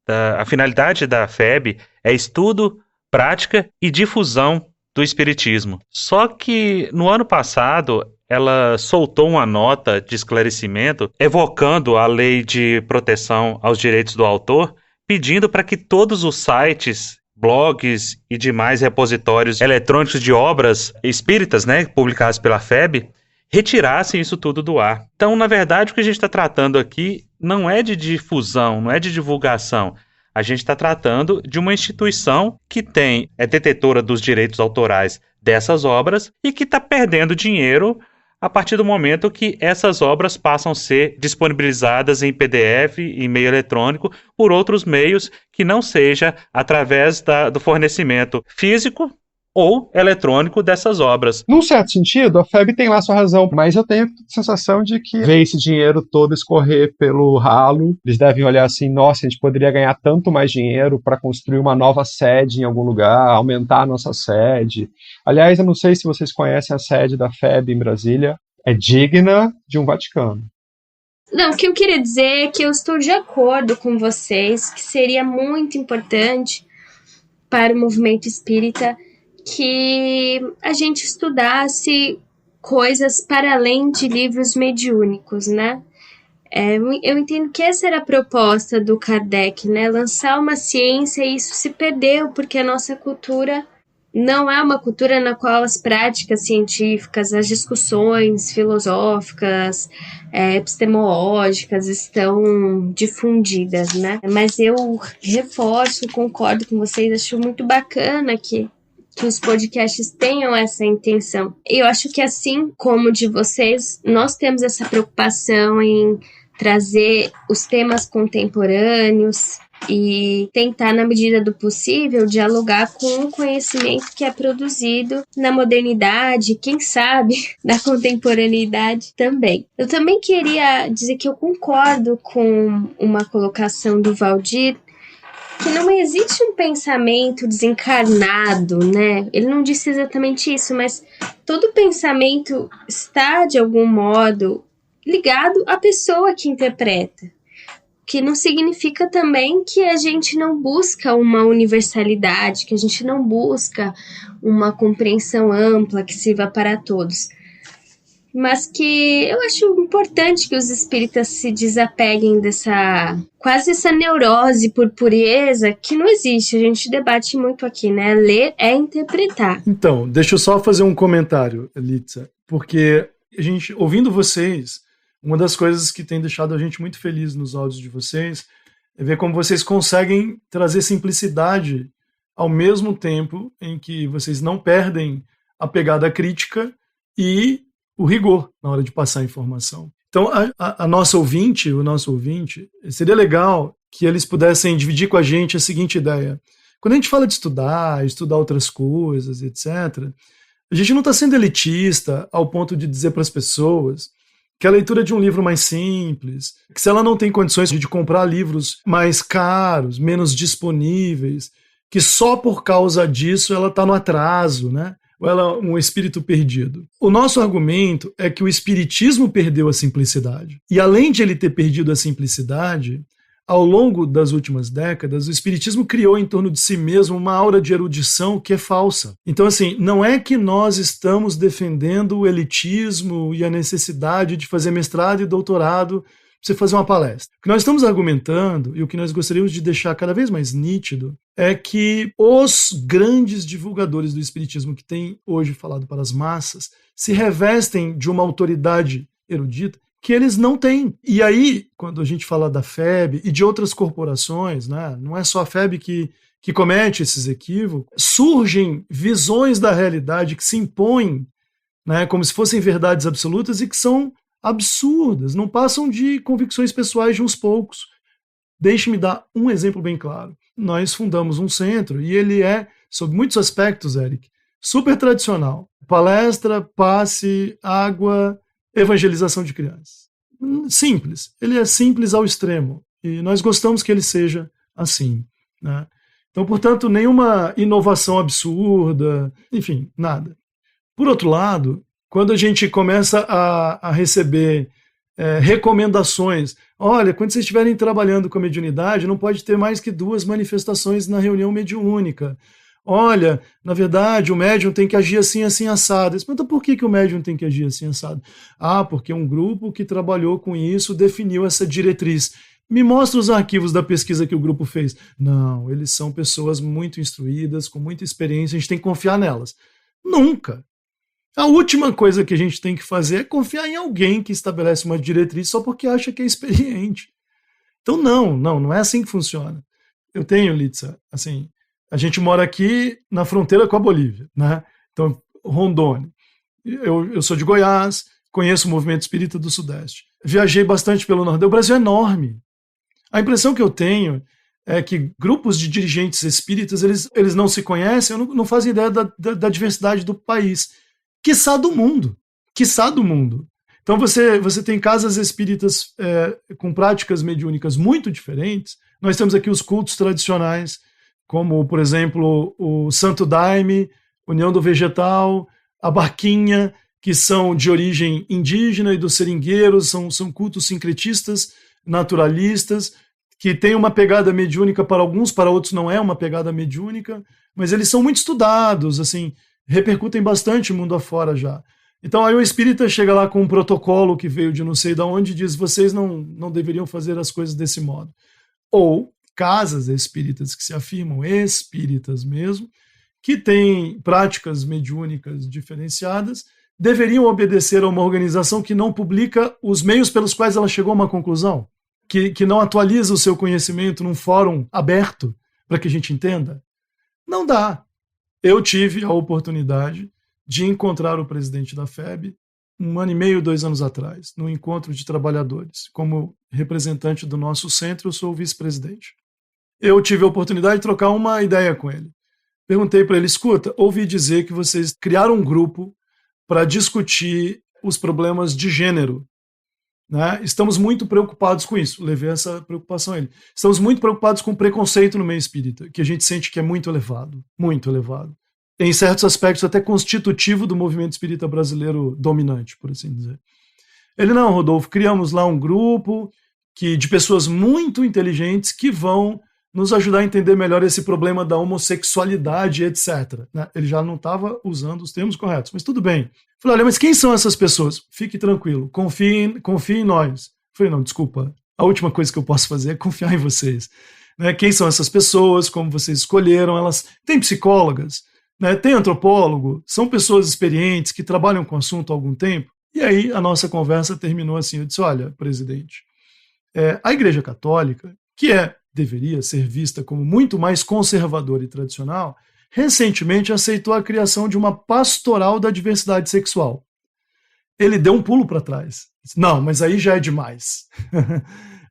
a finalidade da FEB é estudo, prática e difusão do espiritismo. Só que no ano passado ela soltou uma nota de esclarecimento evocando a Lei de Proteção aos Direitos do Autor, pedindo para que todos os sites, blogs e demais repositórios eletrônicos de obras espíritas, publicados pela FEB, retirassem isso tudo do ar. Então, na verdade, o que a gente está tratando aqui não é de difusão, não é de divulgação. A gente está tratando de uma instituição que é detetora dos direitos autorais dessas obras e que está perdendo dinheiro a partir do momento que essas obras passam a ser disponibilizadas em PDF e meio eletrônico por outros meios que não seja através do fornecimento físico ou eletrônico dessas obras.
Num certo sentido, a FEB tem lá sua razão, mas eu tenho a sensação de que ver esse dinheiro todo escorrer pelo ralo, eles devem olhar assim, nossa, a gente poderia ganhar tanto mais dinheiro para construir uma nova sede em algum lugar, aumentar a nossa sede. Aliás, eu não sei se vocês conhecem a sede da FEB em Brasília, é digna de um Vaticano.
Não, o que eu queria dizer é que eu estou de acordo com vocês que seria muito importante para o movimento espírita que a gente estudasse coisas para além de livros mediúnicos, né? Eu entendo que essa era a proposta do Kardec, né? Lançar uma ciência, e isso se perdeu, porque a nossa cultura não é uma cultura na qual as práticas científicas, as discussões filosóficas, epistemológicas estão difundidas, né? Mas eu reforço, concordo com vocês, acho muito bacana que os podcasts tenham essa intenção. Eu acho que assim como de vocês, nós temos essa preocupação em trazer os temas contemporâneos e tentar, na medida do possível, dialogar com o conhecimento que é produzido na modernidade, quem sabe, na contemporaneidade também. Eu também queria dizer que eu concordo com uma colocação do Valdir, que não existe um pensamento desencarnado, né? Ele não disse exatamente isso, mas todo pensamento está, de algum modo, ligado à pessoa que interpreta. Que não significa também que a gente não busca uma universalidade, que a gente não busca uma compreensão ampla que sirva para todos. Mas que eu acho importante que os espíritas se desapeguem quase essa neurose por pureza que não existe. A gente debate muito aqui, né? Ler é interpretar.
Então, deixa eu só fazer um comentário, Litsa, porque ouvindo vocês, uma das coisas que tem deixado a gente muito feliz nos áudios de vocês é ver como vocês conseguem trazer simplicidade ao mesmo tempo em que vocês não perdem a pegada crítica e o rigor na hora de passar a informação. Então, a nossa ouvinte, o nosso ouvinte, seria legal que eles pudessem dividir com a gente a seguinte ideia. Quando a gente fala de estudar outras coisas, etc., a gente não está sendo elitista ao ponto de dizer para as pessoas que a leitura de um livro mais simples, que se ela não tem condições de comprar livros mais caros, menos disponíveis, que só por causa disso ela está no atraso, né? Ou ela é um espírito perdido. O nosso argumento é que o espiritismo perdeu a simplicidade. E além de ele ter perdido a simplicidade, ao longo das últimas décadas, o espiritismo criou em torno de si mesmo uma aura de erudição que é falsa. Então, assim, não é que nós estamos defendendo o elitismo e a necessidade de fazer mestrado e doutorado para você fazer uma palestra. O que nós estamos argumentando, e o que nós gostaríamos de deixar cada vez mais nítido, é que os grandes divulgadores do espiritismo que têm hoje falado para as massas se revestem de uma autoridade erudita que eles não têm. E aí, quando a gente fala da FEB e de outras corporações, né, não é só a FEB que comete esses equívocos, surgem visões da realidade que se impõem, né, como se fossem verdades absolutas e que são absurdas, não passam de convicções pessoais de uns poucos. Deixe-me dar um exemplo bem claro. Nós fundamos um centro e ele é, sob muitos aspectos, Eric, super tradicional. Palestra, passe, água, evangelização de crianças. Simples. Ele é simples ao extremo. E nós gostamos que ele seja assim, né? Então, portanto, nenhuma inovação absurda, enfim, nada. Por outro lado, quando a gente começa a receber recomendações. Olha, quando vocês estiverem trabalhando com a mediunidade, não pode ter mais que 2 manifestações na reunião mediúnica. Olha, na verdade, o médium tem que agir assim, assim, assado. Você pergunta, por que o médium tem que agir assim, assado? Ah, porque um grupo que trabalhou com isso definiu essa diretriz. Me mostra os arquivos da pesquisa que o grupo fez. Não, eles são pessoas muito instruídas, com muita experiência, a gente tem que confiar nelas. Nunca. A última coisa que a gente tem que fazer é confiar em alguém que estabelece uma diretriz só porque acha que é experiente. Então não é assim que funciona. Eu tenho, Litsa, assim, a gente mora aqui na fronteira com a Bolívia, né? Então, Rondônia. Eu sou de Goiás, conheço o movimento espírita do Sudeste. Viajei bastante pelo Nordeste. O Brasil é enorme. A impressão que eu tenho é que grupos de dirigentes espíritas, eles não se conhecem, não fazem ideia da diversidade do país. Quiçá do mundo. Quiçá do mundo. Então você tem casas espíritas com práticas mediúnicas muito diferentes. Nós temos aqui os cultos tradicionais, como, por exemplo, o Santo Daime, União do Vegetal, a Barquinha, que são de origem indígena, e dos seringueiros, são cultos sincretistas, naturalistas, que tem uma pegada mediúnica para alguns, para outros não é uma pegada mediúnica, mas eles são muito estudados, assim, repercutem bastante mundo afora já. Então aí o espírita chega lá com um protocolo que veio de não sei de onde e diz, vocês não deveriam fazer as coisas desse modo. Ou casas espíritas que se afirmam espíritas mesmo, que têm práticas mediúnicas diferenciadas, deveriam obedecer a uma organização que não publica os meios pelos quais ela chegou a uma conclusão, que não atualiza o seu conhecimento num fórum aberto para que a gente entenda. Não dá. Eu tive a oportunidade de encontrar o presidente da FEB 1 ano e meio, 2 anos atrás, num encontro de trabalhadores. Como representante do nosso centro, eu sou o vice-presidente. Eu tive a oportunidade de trocar uma ideia com ele. Perguntei para ele, escuta, ouvi dizer que vocês criaram um grupo para discutir os problemas de gênero. Né? Estamos muito preocupados com isso. Levei essa preocupação a ele. Estamos muito preocupados com o preconceito no meio espírita, que a gente sente que é muito elevado. Muito elevado. Em certos aspectos até constitutivo do movimento espírita brasileiro dominante, por assim dizer. Ele, não, Rodolfo, criamos lá um grupo de pessoas muito inteligentes que vão nos ajudar a entender melhor esse problema da homossexualidade, etc. Né? Ele já não estava usando os termos corretos, mas tudo bem. Falei, olha, mas quem são essas pessoas? Fique tranquilo, confie em nós. Falei, não, desculpa, a última coisa que eu posso fazer é confiar em vocês. Né? Quem são essas pessoas, como vocês escolheram, elas têm psicólogas, né? Tem antropólogo, são pessoas experientes que trabalham com o assunto há algum tempo. E aí a nossa conversa terminou assim, eu disse, olha, presidente, a Igreja Católica, que deveria ser vista como muito mais conservadora e tradicional, recentemente aceitou a criação de uma pastoral da diversidade sexual. Ele deu um pulo para trás. Disse, não, mas aí já é demais. Falei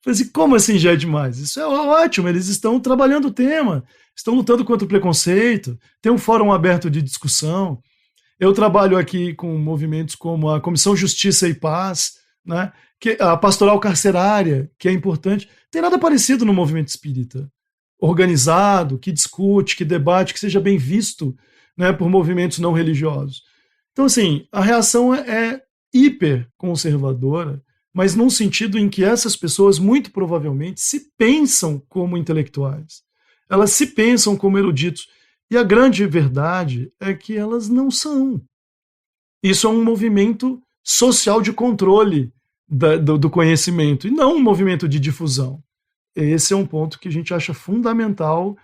assim, como assim já é demais? Isso é ótimo, eles estão trabalhando o tema, estão lutando contra o preconceito, tem um fórum aberto de discussão. Eu trabalho aqui com movimentos como a Comissão Justiça e Paz, né? A pastoral carcerária, que é importante. Tem nada parecido no movimento espírita. Organizado, que discute, que debate, que seja bem visto, né, por movimentos não religiosos. Então, assim, a reação é hiper conservadora, mas num sentido em que essas pessoas, muito provavelmente, se pensam como intelectuais. Elas se pensam como eruditos. E a grande verdade é que elas não são. Isso é um movimento social de controle do conhecimento, e não um movimento de difusão. Esse é um ponto que a gente acha fundamental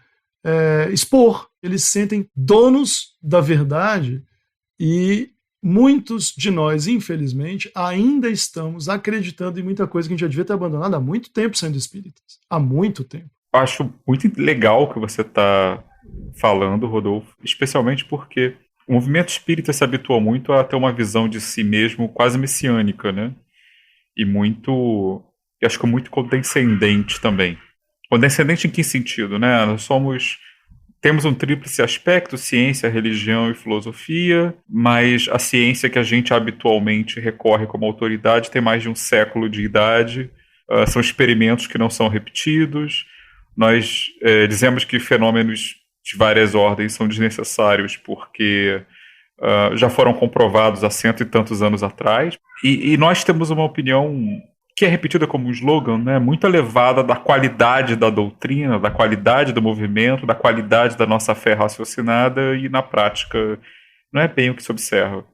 expor. Eles se sentem donos da verdade e muitos de nós, infelizmente, ainda estamos acreditando em muita coisa que a gente já devia ter abandonado há muito tempo sendo espíritas. Há muito tempo.
Acho muito legal o que você está falando, Rodolfo, especialmente porque o movimento espírita se habituou muito a ter uma visão de si mesmo quase messiânica, né? E muito, eu acho que muito condescendente também. Condescendente em que sentido, né? Temos um tríplice aspecto, ciência, religião e filosofia, mas a ciência que a gente habitualmente recorre como autoridade tem mais de um século de idade, são experimentos que não são repetidos, nós dizemos que fenômenos de várias ordens são desnecessários porque já foram comprovados há 100 e tantos anos atrás. E nós temos uma opinião que é repetida como um slogan, né, muito elevada da qualidade da doutrina, da qualidade do movimento, da qualidade da nossa fé raciocinada, e na prática não é bem o que se observa.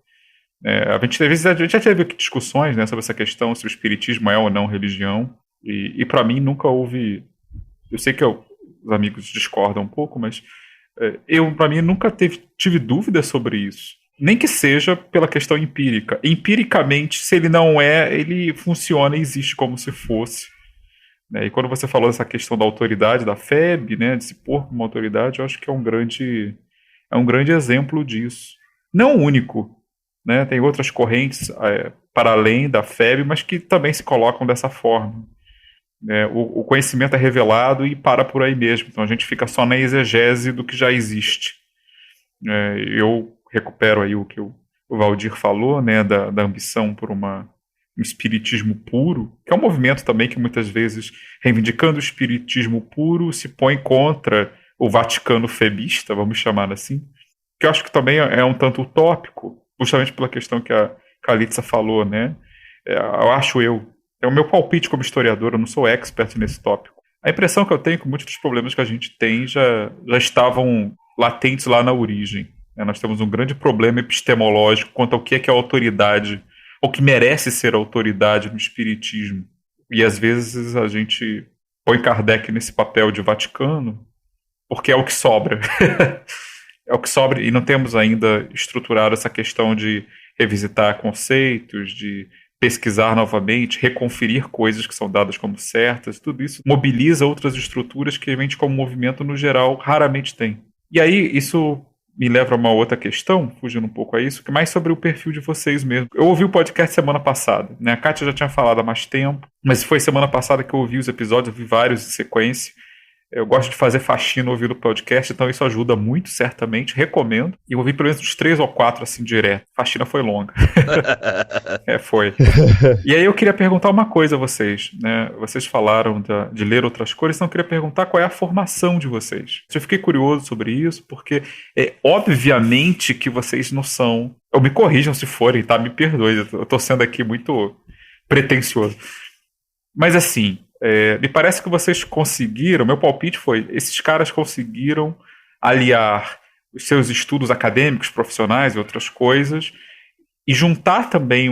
A gente já teve aqui discussões, né, sobre essa questão, se o espiritismo é ou não religião, e para mim nunca houve... Eu sei que os amigos discordam um pouco, mas para mim nunca tive dúvida sobre isso. Nem que seja pela questão empírica. Empiricamente, se ele não é, ele funciona e existe como se fosse. E quando você falou dessa questão da autoridade da FEB, né, de se pôr como autoridade, eu acho que é um grande exemplo disso. Não o único, né, tem outras correntes para além da FEB, mas que também se colocam dessa forma. O conhecimento é revelado e para por aí mesmo. Então a gente fica só na exegese do que já existe. Eu recupero aí o que o Valdir falou, né, da ambição por um espiritismo puro, que é um movimento também que muitas vezes, reivindicando o espiritismo puro, se põe contra o Vaticano febista, vamos chamar assim, que eu acho que também é um tanto utópico, justamente pela questão que a Calitza falou, né? É o meu palpite como historiador, eu não sou expert nesse tópico. A impressão que eu tenho é que muitos dos problemas que a gente tem já estavam latentes lá na origem. Nós temos um grande problema epistemológico quanto ao que é autoridade, ou que merece ser autoridade no espiritismo. E às vezes a gente põe Kardec nesse papel de Vaticano, porque é o que sobra. É o que sobra, e não temos ainda estruturado essa questão de revisitar conceitos, de pesquisar novamente, reconferir coisas que são dadas como certas. Tudo isso mobiliza outras estruturas que a gente, como movimento no geral, raramente tem. E aí isso me leva a uma outra questão, fugindo um pouco a isso, que é mais sobre o perfil de vocês mesmo. Eu ouvi o podcast semana passada, né? A Kátia já tinha falado há mais tempo, mas foi semana passada que eu ouvi os episódios, eu vi vários em sequência. Eu gosto de fazer faxina ouvindo o podcast, então isso ajuda muito, certamente, recomendo. E eu ouvi pelo menos uns 3 ou 4 assim direto. A faxina foi longa. Foi. E aí eu queria perguntar uma coisa a vocês, né? Vocês falaram de ler outras cores, então eu queria perguntar qual é a formação de vocês. Eu fiquei curioso sobre isso, porque obviamente que vocês não são... Ou me corrijam se forem, tá? Me perdoe, eu tô sendo aqui muito pretensioso. Mas assim... me parece que vocês conseguiram, meu palpite foi, esses caras conseguiram aliar os seus estudos acadêmicos, profissionais e outras coisas, e juntar também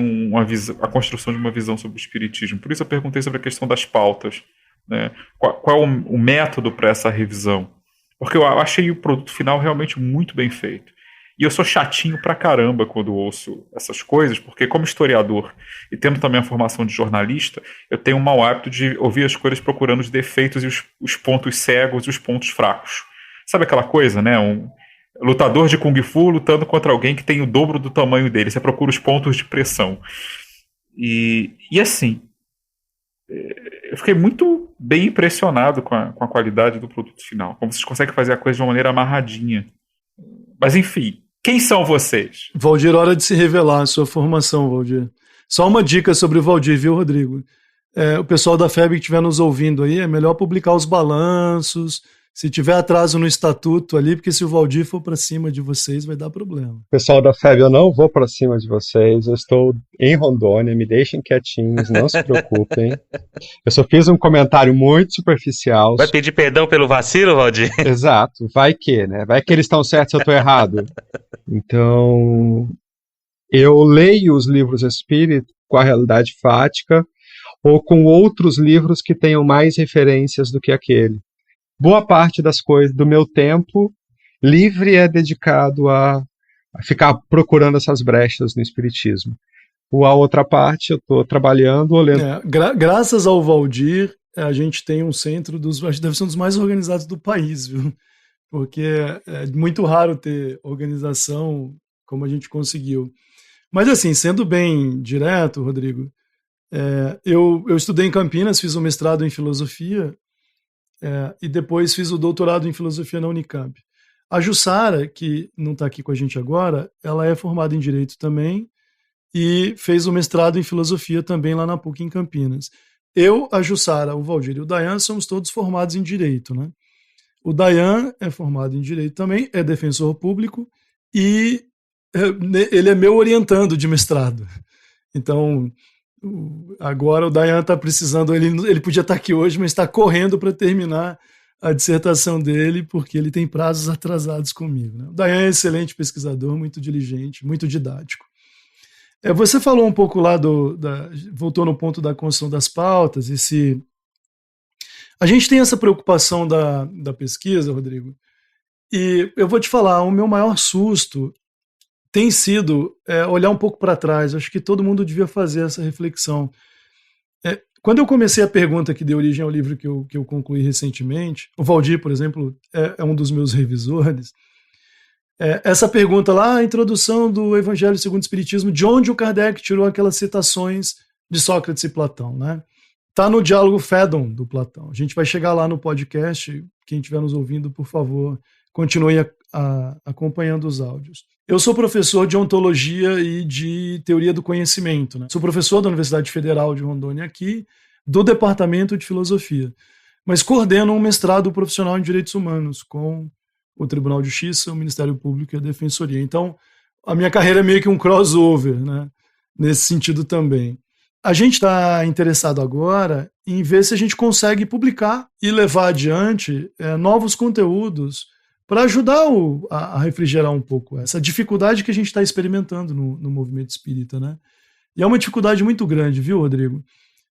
a construção de uma visão sobre o espiritismo. Por isso eu perguntei sobre a questão das pautas, né? Qual é o método para essa revisão? Porque eu achei o produto final realmente muito bem feito. E eu sou chatinho pra caramba quando ouço essas coisas, porque como historiador e tendo também a formação de jornalista, eu tenho um mau hábito de ouvir as coisas procurando os defeitos e os pontos cegos e os pontos fracos. Sabe aquela coisa, né? Um lutador de Kung Fu lutando contra alguém que tem o dobro do tamanho dele. Você procura os pontos de pressão. E assim, eu fiquei muito bem impressionado com a qualidade do produto final. Como vocês conseguem fazer a coisa de uma maneira amarradinha. Mas enfim, quem são vocês?
Valdir, hora de se revelar a sua formação, Valdir. Só uma dica sobre o Valdir, viu, Rodrigo? O pessoal da FEB que estiver nos ouvindo aí, é melhor publicar os balanços, se tiver atraso no estatuto ali, porque se o Valdir for para cima de vocês, vai dar problema.
Pessoal da FEB, eu não vou para cima de vocês, eu estou em Rondônia, me deixem quietinhos, não se preocupem. Eu só fiz um comentário muito superficial.
Vai pedir perdão pelo vacilo, Valdir?
Exato, vai que, né? Vai que eles estão certos e eu estou errado. Então, eu leio os livros espíritas com a realidade fática ou com outros livros que tenham mais referências do que aquele. Boa parte das coisas do meu tempo livre é dedicado a ficar procurando essas brechas no espiritismo. A outra parte eu estou trabalhando ou lendo.
Graças ao Valdir, a gente tem um centro acho que deve ser um dos mais organizados do país, viu? Porque é muito raro ter organização como a gente conseguiu. Mas assim, sendo bem direto, Rodrigo, eu estudei em Campinas, fiz um mestrado em filosofia, e depois fiz o doutorado em filosofia na Unicamp. A Jussara, que não está aqui com a gente agora, ela é formada em Direito também e fez o mestrado em filosofia também lá na PUC em Campinas. Eu, a Jussara, o Valdir e o Dayan somos todos formados em Direito, né? O Dayan é formado em Direito também, é defensor público e ele é meu orientando de mestrado. Então, agora o Dayan está precisando, ele podia estar aqui hoje, mas está correndo para terminar a dissertação dele, porque ele tem prazos atrasados comigo, né? O Dayan é excelente pesquisador, muito diligente, muito didático. Você falou um pouco lá voltou no ponto da construção das pautas, a gente tem essa preocupação da pesquisa, Rodrigo, e eu vou te falar, o meu maior susto tem sido olhar um pouco para trás. Acho que todo mundo devia fazer essa reflexão. Quando eu comecei a pergunta que deu origem ao livro que eu concluí recentemente, o Valdir, por exemplo, é um dos meus revisores, essa pergunta lá, a introdução do Evangelho segundo o Espiritismo, de onde o Kardec tirou aquelas citações de Sócrates e Platão, né? Está no diálogo Fédon do Platão. A gente vai chegar lá no podcast. Quem estiver nos ouvindo, por favor, continue acompanhando os áudios. Eu sou professor de ontologia e de teoria do conhecimento, né? Sou professor da Universidade Federal de Rondônia aqui, do Departamento de Filosofia, mas coordeno um mestrado profissional em Direitos Humanos com o Tribunal de Justiça, o Ministério Público e a Defensoria. Então, a minha carreira é meio que um crossover, né? Nesse sentido também. A gente está interessado agora em ver se a gente consegue publicar e levar adiante novos conteúdos para ajudar a refrigerar um pouco essa dificuldade que a gente está experimentando no movimento espírita, né? E é uma dificuldade muito grande, viu, Rodrigo?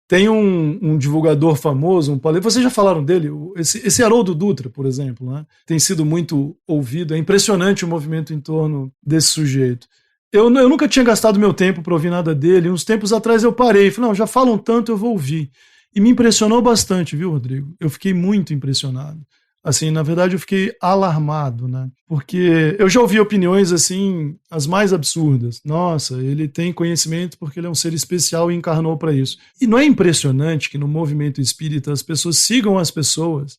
Tem um divulgador famoso, vocês já falaram dele, esse Haroldo Dutra, por exemplo, né? Tem sido muito ouvido, é impressionante o movimento em torno desse sujeito. Eu nunca tinha gastado meu tempo para ouvir nada dele, uns tempos atrás eu parei, falei, não, já falam tanto, eu vou ouvir. E me impressionou bastante, viu, Rodrigo? Eu fiquei muito impressionado. Assim, na verdade, eu fiquei alarmado, né? Porque eu já ouvi opiniões, assim, as mais absurdas. Nossa, ele tem conhecimento porque ele é um ser especial e encarnou para isso. E não é impressionante que no movimento espírita as pessoas sigam as pessoas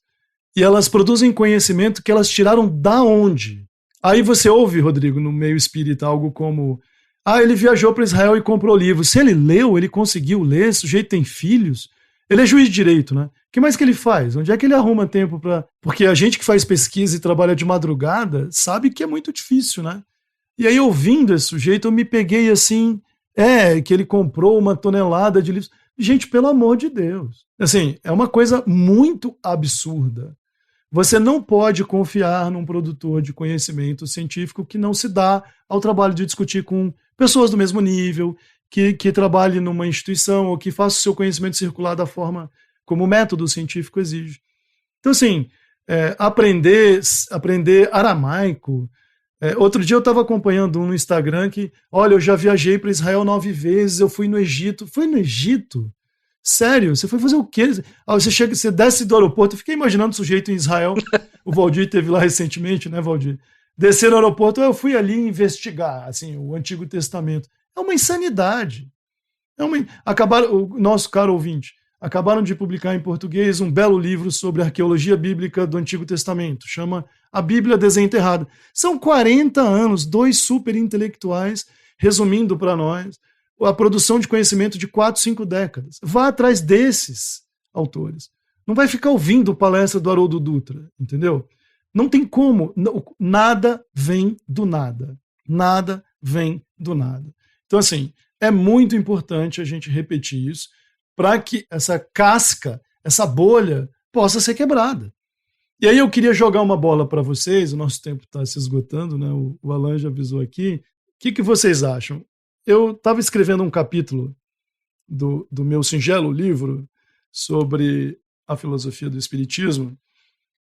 e elas produzem conhecimento que elas tiraram da onde? Aí você ouve, Rodrigo, no meio espírita, algo como: ele viajou para Israel e comprou livro. Se ele leu, ele conseguiu ler, esse sujeito tem filhos. Ele é juiz de direito, né? O que mais que ele faz? Onde é que ele arruma tempo para... Porque a gente que faz pesquisa e trabalha de madrugada sabe que é muito difícil, né? E aí, ouvindo esse sujeito, eu me peguei assim... que ele comprou 1 tonelada de livros. Gente, pelo amor de Deus. Assim, é uma coisa muito absurda. Você não pode confiar num produtor de conhecimento científico que não se dá ao trabalho de discutir com pessoas do mesmo nível, que trabalhe numa instituição ou que faça o seu conhecimento circular da forma como o método científico exige. Então, assim, aprender aramaico. Outro dia eu estava acompanhando um no Instagram que, olha, eu já viajei para Israel 9 vezes, eu fui no Egito. Foi no Egito? Sério? Você foi fazer o quê? Você desce do aeroporto, eu fiquei imaginando o sujeito em Israel, o Valdir esteve lá recentemente, né, Valdir? Descer no aeroporto, eu fui ali investigar, assim, o Antigo Testamento. É uma insanidade. O nosso caro ouvinte, acabaram de publicar em português um belo livro sobre arqueologia bíblica do Antigo Testamento, chama A Bíblia Desenterrada. São 40 anos, 2 super intelectuais, resumindo para nós a produção de conhecimento de 4, 5 décadas. Vá atrás desses autores. Não vai ficar ouvindo palestra do Haroldo Dutra, entendeu? Não tem como. Nada vem do nada. Nada vem do nada. Então, assim, é muito importante a gente repetir isso para que essa casca, essa bolha, possa ser quebrada. E aí eu queria jogar uma bola para vocês, o nosso tempo está se esgotando, né? O Alan já avisou aqui. O que vocês acham? Eu estava escrevendo um capítulo do meu singelo livro sobre a filosofia do Espiritismo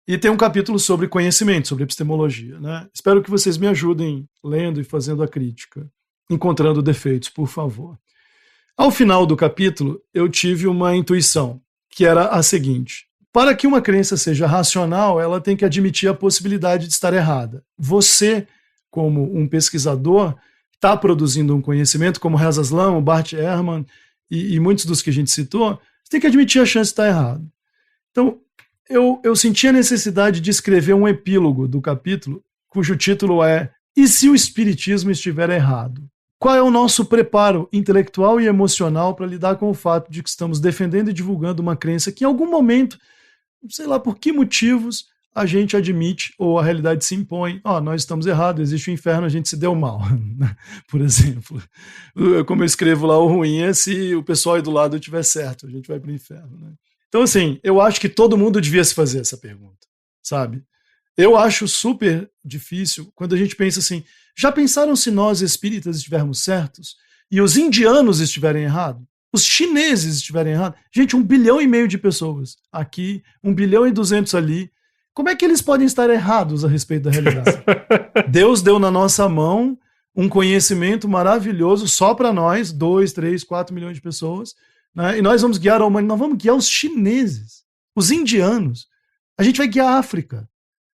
e tem um capítulo sobre conhecimento, sobre epistemologia, né? Espero que vocês me ajudem lendo e fazendo a crítica, encontrando defeitos, por favor. Ao final do capítulo, eu tive uma intuição, que era a seguinte: para que uma crença seja racional, ela tem que admitir a possibilidade de estar errada. Você, como um pesquisador, está produzindo um conhecimento, como Reza Aslan, o Bart Ehrman e muitos dos que a gente citou, você tem que admitir a chance de estar errado. Então, eu senti a necessidade de escrever um epílogo do capítulo, cujo título é E se o Espiritismo estiver errado? Qual é o nosso preparo intelectual e emocional para lidar com o fato de que estamos defendendo e divulgando uma crença que em algum momento, sei lá por que motivos, a gente admite, ou a realidade se impõe, nós estamos errados, existe o inferno, a gente se deu mal, por exemplo. Como eu escrevo lá, o ruim é se o pessoal aí do lado estiver certo, a gente vai para o inferno. Né? Então, assim, eu acho que todo mundo devia se fazer essa pergunta, sabe? Eu acho super difícil quando a gente pensa assim, já pensaram se nós espíritas estivermos certos e os indianos estiverem errados? Os chineses estiverem errados? Gente, 1,5 bilhão de pessoas aqui, 1,2 bilhão ali. Como é que eles podem estar errados a respeito da realidade? Deus deu na nossa mão um conhecimento maravilhoso só para nós, 2, 3, 4 milhões de pessoas, né? E nós vamos guiar a humanidade, nós vamos guiar os chineses, os indianos. A gente vai guiar a África.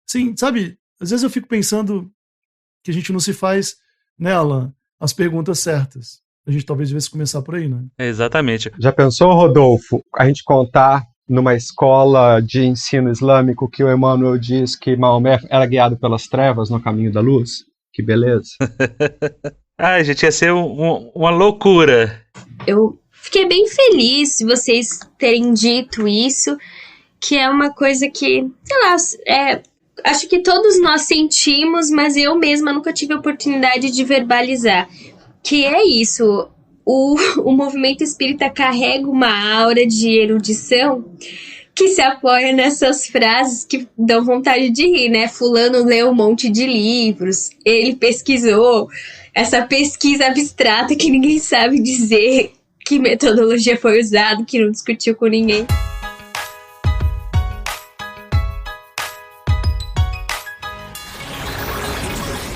Sim, sabe, às vezes eu fico pensando que a gente não se faz, né, Alan, as perguntas certas. A gente talvez devesse começar por aí, né?
Exatamente.
Já pensou, Rodolfo, a gente contar numa escola de ensino islâmico que o Emmanuel diz que Maomé era guiado pelas trevas no caminho da luz? Que beleza.
Gente, ia ser uma loucura.
Eu fiquei bem feliz de vocês terem dito isso, que é uma coisa que, sei lá, acho que todos nós sentimos, mas eu mesma nunca tive a oportunidade de verbalizar. Que é isso, o movimento espírita carrega uma aura de erudição que se apoia nessas frases que dão vontade de rir, né? Fulano leu um monte de livros, ele pesquisou, essa pesquisa abstrata que ninguém sabe dizer que metodologia foi usada, que não discutiu com ninguém.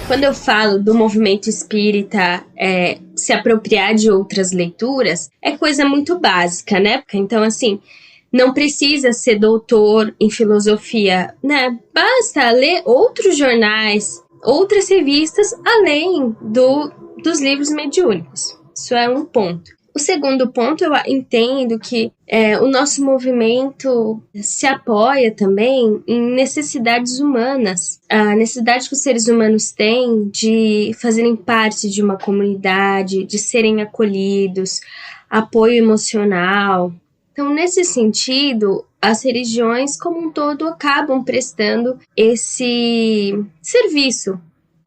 Quando eu falo do movimento espírita se apropriar de outras leituras, é coisa muito básica, né? Então, assim, não precisa ser doutor em filosofia, né? Basta ler outros jornais, outras revistas, além dos livros mediúnicos. Isso é um ponto. O segundo ponto, eu entendo que o nosso movimento se apoia também em necessidades humanas. A necessidade que os seres humanos têm de fazerem parte de uma comunidade, de serem acolhidos, apoio emocional. Então, nesse sentido, as religiões como um todo acabam prestando esse serviço.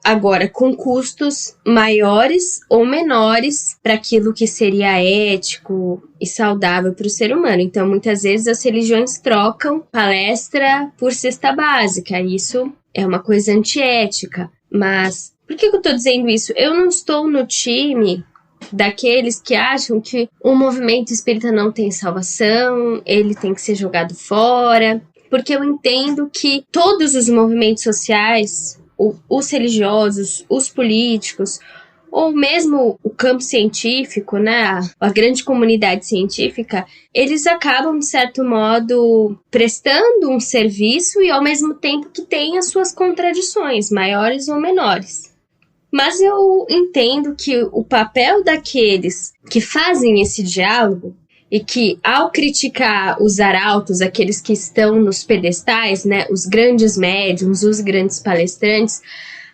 Agora, com custos maiores ou menores para aquilo que seria ético e saudável para o ser humano. Então, muitas vezes as religiões trocam palestra por cesta básica. Isso é uma coisa antiética. Mas, por que eu estou dizendo isso? Eu não estou no time daqueles que acham que o movimento espírita não tem salvação, ele tem que ser jogado fora. Porque eu entendo que todos os movimentos sociais, os religiosos, os políticos, ou mesmo o campo científico, né, a grande comunidade científica, eles acabam, de certo modo, prestando um serviço e ao mesmo tempo que tem as suas contradições, maiores ou menores. Mas eu entendo que o papel daqueles que fazem esse diálogo e que, ao criticar os arautos, aqueles que estão nos pedestais, né, os grandes médiums, os grandes palestrantes,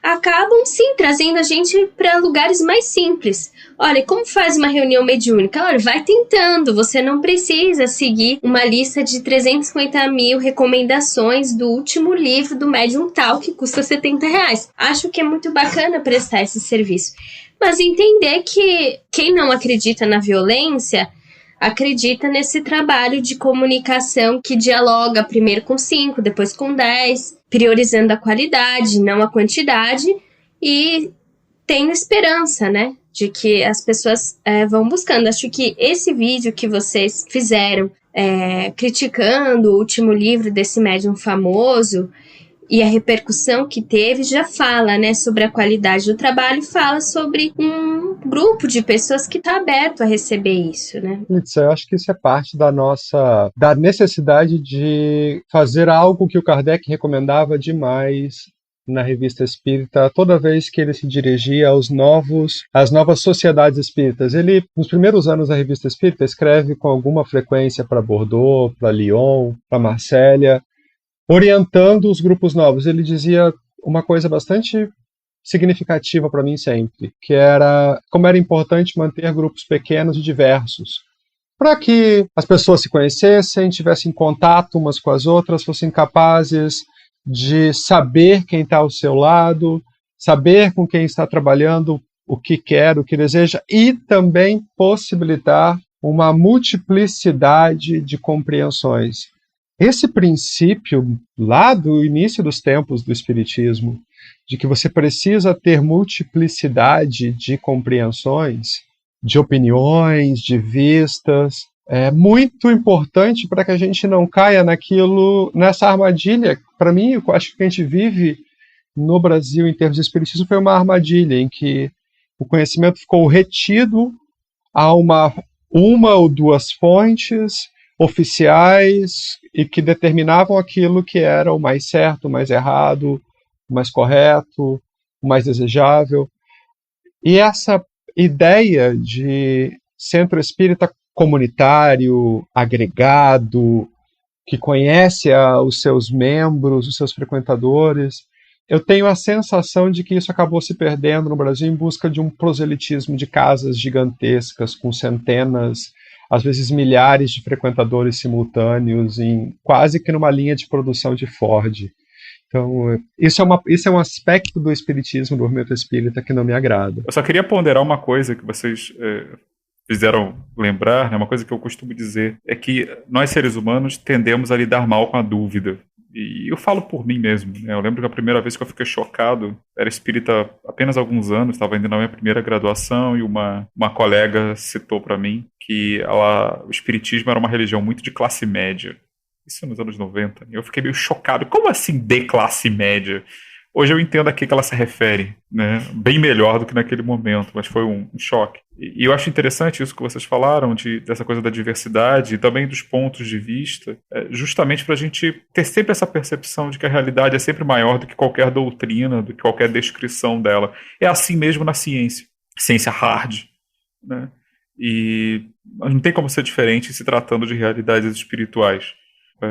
acabam, sim, trazendo a gente para lugares mais simples. Olha, como faz uma reunião mediúnica? Olha, vai tentando, você não precisa seguir uma lista de 350 mil recomendações do último livro do médium tal, que custa R$70. Acho que é muito bacana prestar esse serviço. Mas entender que quem não acredita na violência acredita nesse trabalho de comunicação que dialoga primeiro com 5, depois com 10, priorizando a qualidade, não a quantidade, e tenho esperança, né, de que as pessoas vão buscando. Acho que esse vídeo que vocês fizeram criticando o último livro desse médium famoso e a repercussão que teve já fala, né, sobre a qualidade do trabalho, fala sobre um grupo de pessoas que está aberto a receber isso, né?
Eu acho que isso é parte da necessidade de fazer algo que o Kardec recomendava demais na Revista Espírita, toda vez que ele se dirigia às novas sociedades espíritas. Ele, nos primeiros anos da Revista Espírita, escreve com alguma frequência para Bordeaux, para Lyon, para Marsella, orientando os grupos novos. Ele dizia uma coisa bastante significativa para mim sempre, que era como era importante manter grupos pequenos e diversos, para que as pessoas se conhecessem, tivessem contato umas com as outras, fossem capazes de saber quem está ao seu lado, saber com quem está trabalhando, o que quer, o que deseja, e também possibilitar uma multiplicidade de compreensões. Esse princípio, lá do início dos tempos do Espiritismo, de que você precisa ter multiplicidade de compreensões, de opiniões, de vistas, é muito importante para que a gente não caia nessa armadilha. Para mim, eu acho que a gente vive no Brasil, em termos de espiritismo, foi uma armadilha em que o conhecimento ficou retido a uma ou duas fontes oficiais e que determinavam aquilo que era o mais certo, o mais errado, o mais correto, o mais desejável. E essa ideia de centro espírita comunitário, agregado, que conhece os seus membros, os seus frequentadores, eu tenho a sensação de que isso acabou se perdendo no Brasil em busca de um proselitismo de casas gigantescas, com centenas, às vezes milhares de frequentadores simultâneos, quase que numa linha de produção de Ford. Então, isso é um aspecto do espiritismo, do movimento espírita, que não me agrada.
Eu só queria ponderar uma coisa que vocês fizeram lembrar, né? Uma coisa que eu costumo dizer, é que nós seres humanos tendemos a lidar mal com a dúvida. E eu falo por mim mesmo, né? Eu lembro que a primeira vez que eu fiquei chocado, era espírita há apenas alguns anos, estava indo na minha primeira graduação, e uma colega citou para mim que o espiritismo era uma religião muito de classe média. Isso nos anos 90. E eu fiquei meio chocado. Como assim de classe média? Hoje eu entendo a que ela se refere, né? Bem melhor do que naquele momento, mas foi um choque. E eu acho interessante isso que vocês falaram, dessa coisa da diversidade e também dos pontos de vista, justamente para a gente ter sempre essa percepção de que a realidade é sempre maior do que qualquer doutrina, do que qualquer descrição dela. É assim mesmo na ciência. Ciência hard, né? E não tem como ser diferente se tratando de realidades espirituais.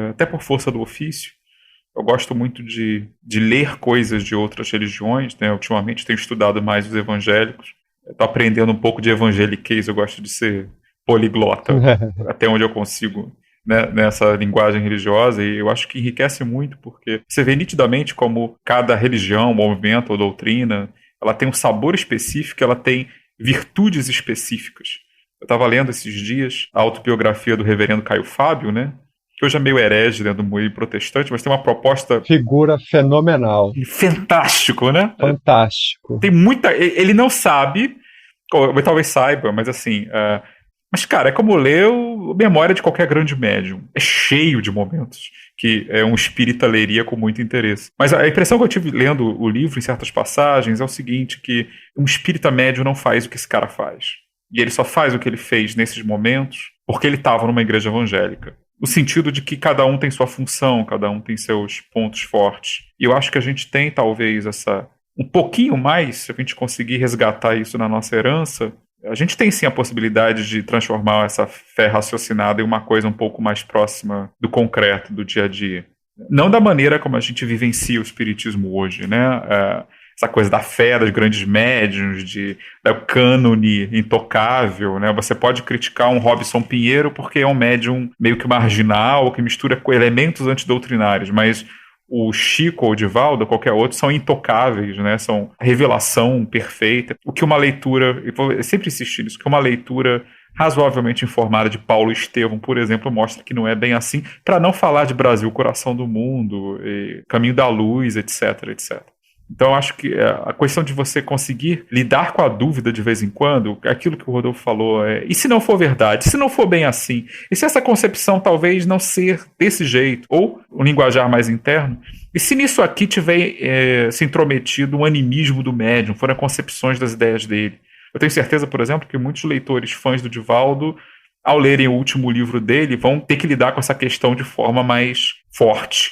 Até por força do ofício. Eu gosto muito de ler coisas de outras religiões, né? Ultimamente tenho estudado mais os evangélicos. Estou aprendendo um pouco de evangeliquez, eu gosto de ser poliglota, até onde eu consigo, né, nessa linguagem religiosa, e eu acho que enriquece muito, porque você vê nitidamente como cada religião, movimento ou doutrina, ela tem um sabor específico, ela tem virtudes específicas. Eu estava lendo esses dias a autobiografia do reverendo Caio Fábio, né? Que hoje é meio herege dentro do meio protestante, mas tem uma proposta...
Figura fenomenal.
Fantástico, né?
Fantástico.
Tem muita... Ele não sabe, ou talvez saiba, mas assim... Mas, cara, é como ler a memória de qualquer grande médium. É cheio de momentos que um espírita leria com muito interesse. Mas a impressão que eu tive lendo o livro, em certas passagens, é o seguinte, que um espírita médium não faz o que esse cara faz. E ele só faz o que ele fez nesses momentos porque ele estava numa igreja evangélica. No sentido de que cada um tem sua função, cada um tem seus pontos fortes. E eu acho que a gente tem, talvez, um pouquinho mais, se a gente conseguir resgatar isso na nossa herança, a gente tem sim a possibilidade de transformar essa fé raciocinada em uma coisa um pouco mais próxima do concreto, do dia a dia. Não da maneira como a gente vivencia o espiritismo hoje, né? Essa coisa da fé dos grandes médiuns, do cânone intocável, né? Você pode criticar um Robson Pinheiro porque é um médium meio que marginal, que mistura com elementos antidoutrinários, mas o Chico ou o Divaldo, ou qualquer outro, são intocáveis, né? São a revelação perfeita. O que uma leitura, eu sempre insisti nisso, que uma leitura razoavelmente informada de Paulo Estevão, por exemplo, mostra que não é bem assim, para não falar de Brasil, coração do mundo, Caminho da Luz, etc, etc. Então, eu acho que a questão de você conseguir lidar com a dúvida de vez em quando, aquilo que o Rodolfo falou, e se não for verdade, se não for bem assim, e se essa concepção talvez não ser desse jeito, ou um linguajar mais interno, e se nisso aqui tiver se intrometido um animismo do médium, foram concepções das ideias dele. Eu tenho certeza, por exemplo, que muitos leitores fãs do Divaldo, ao lerem o último livro dele, vão ter que lidar com essa questão de forma mais forte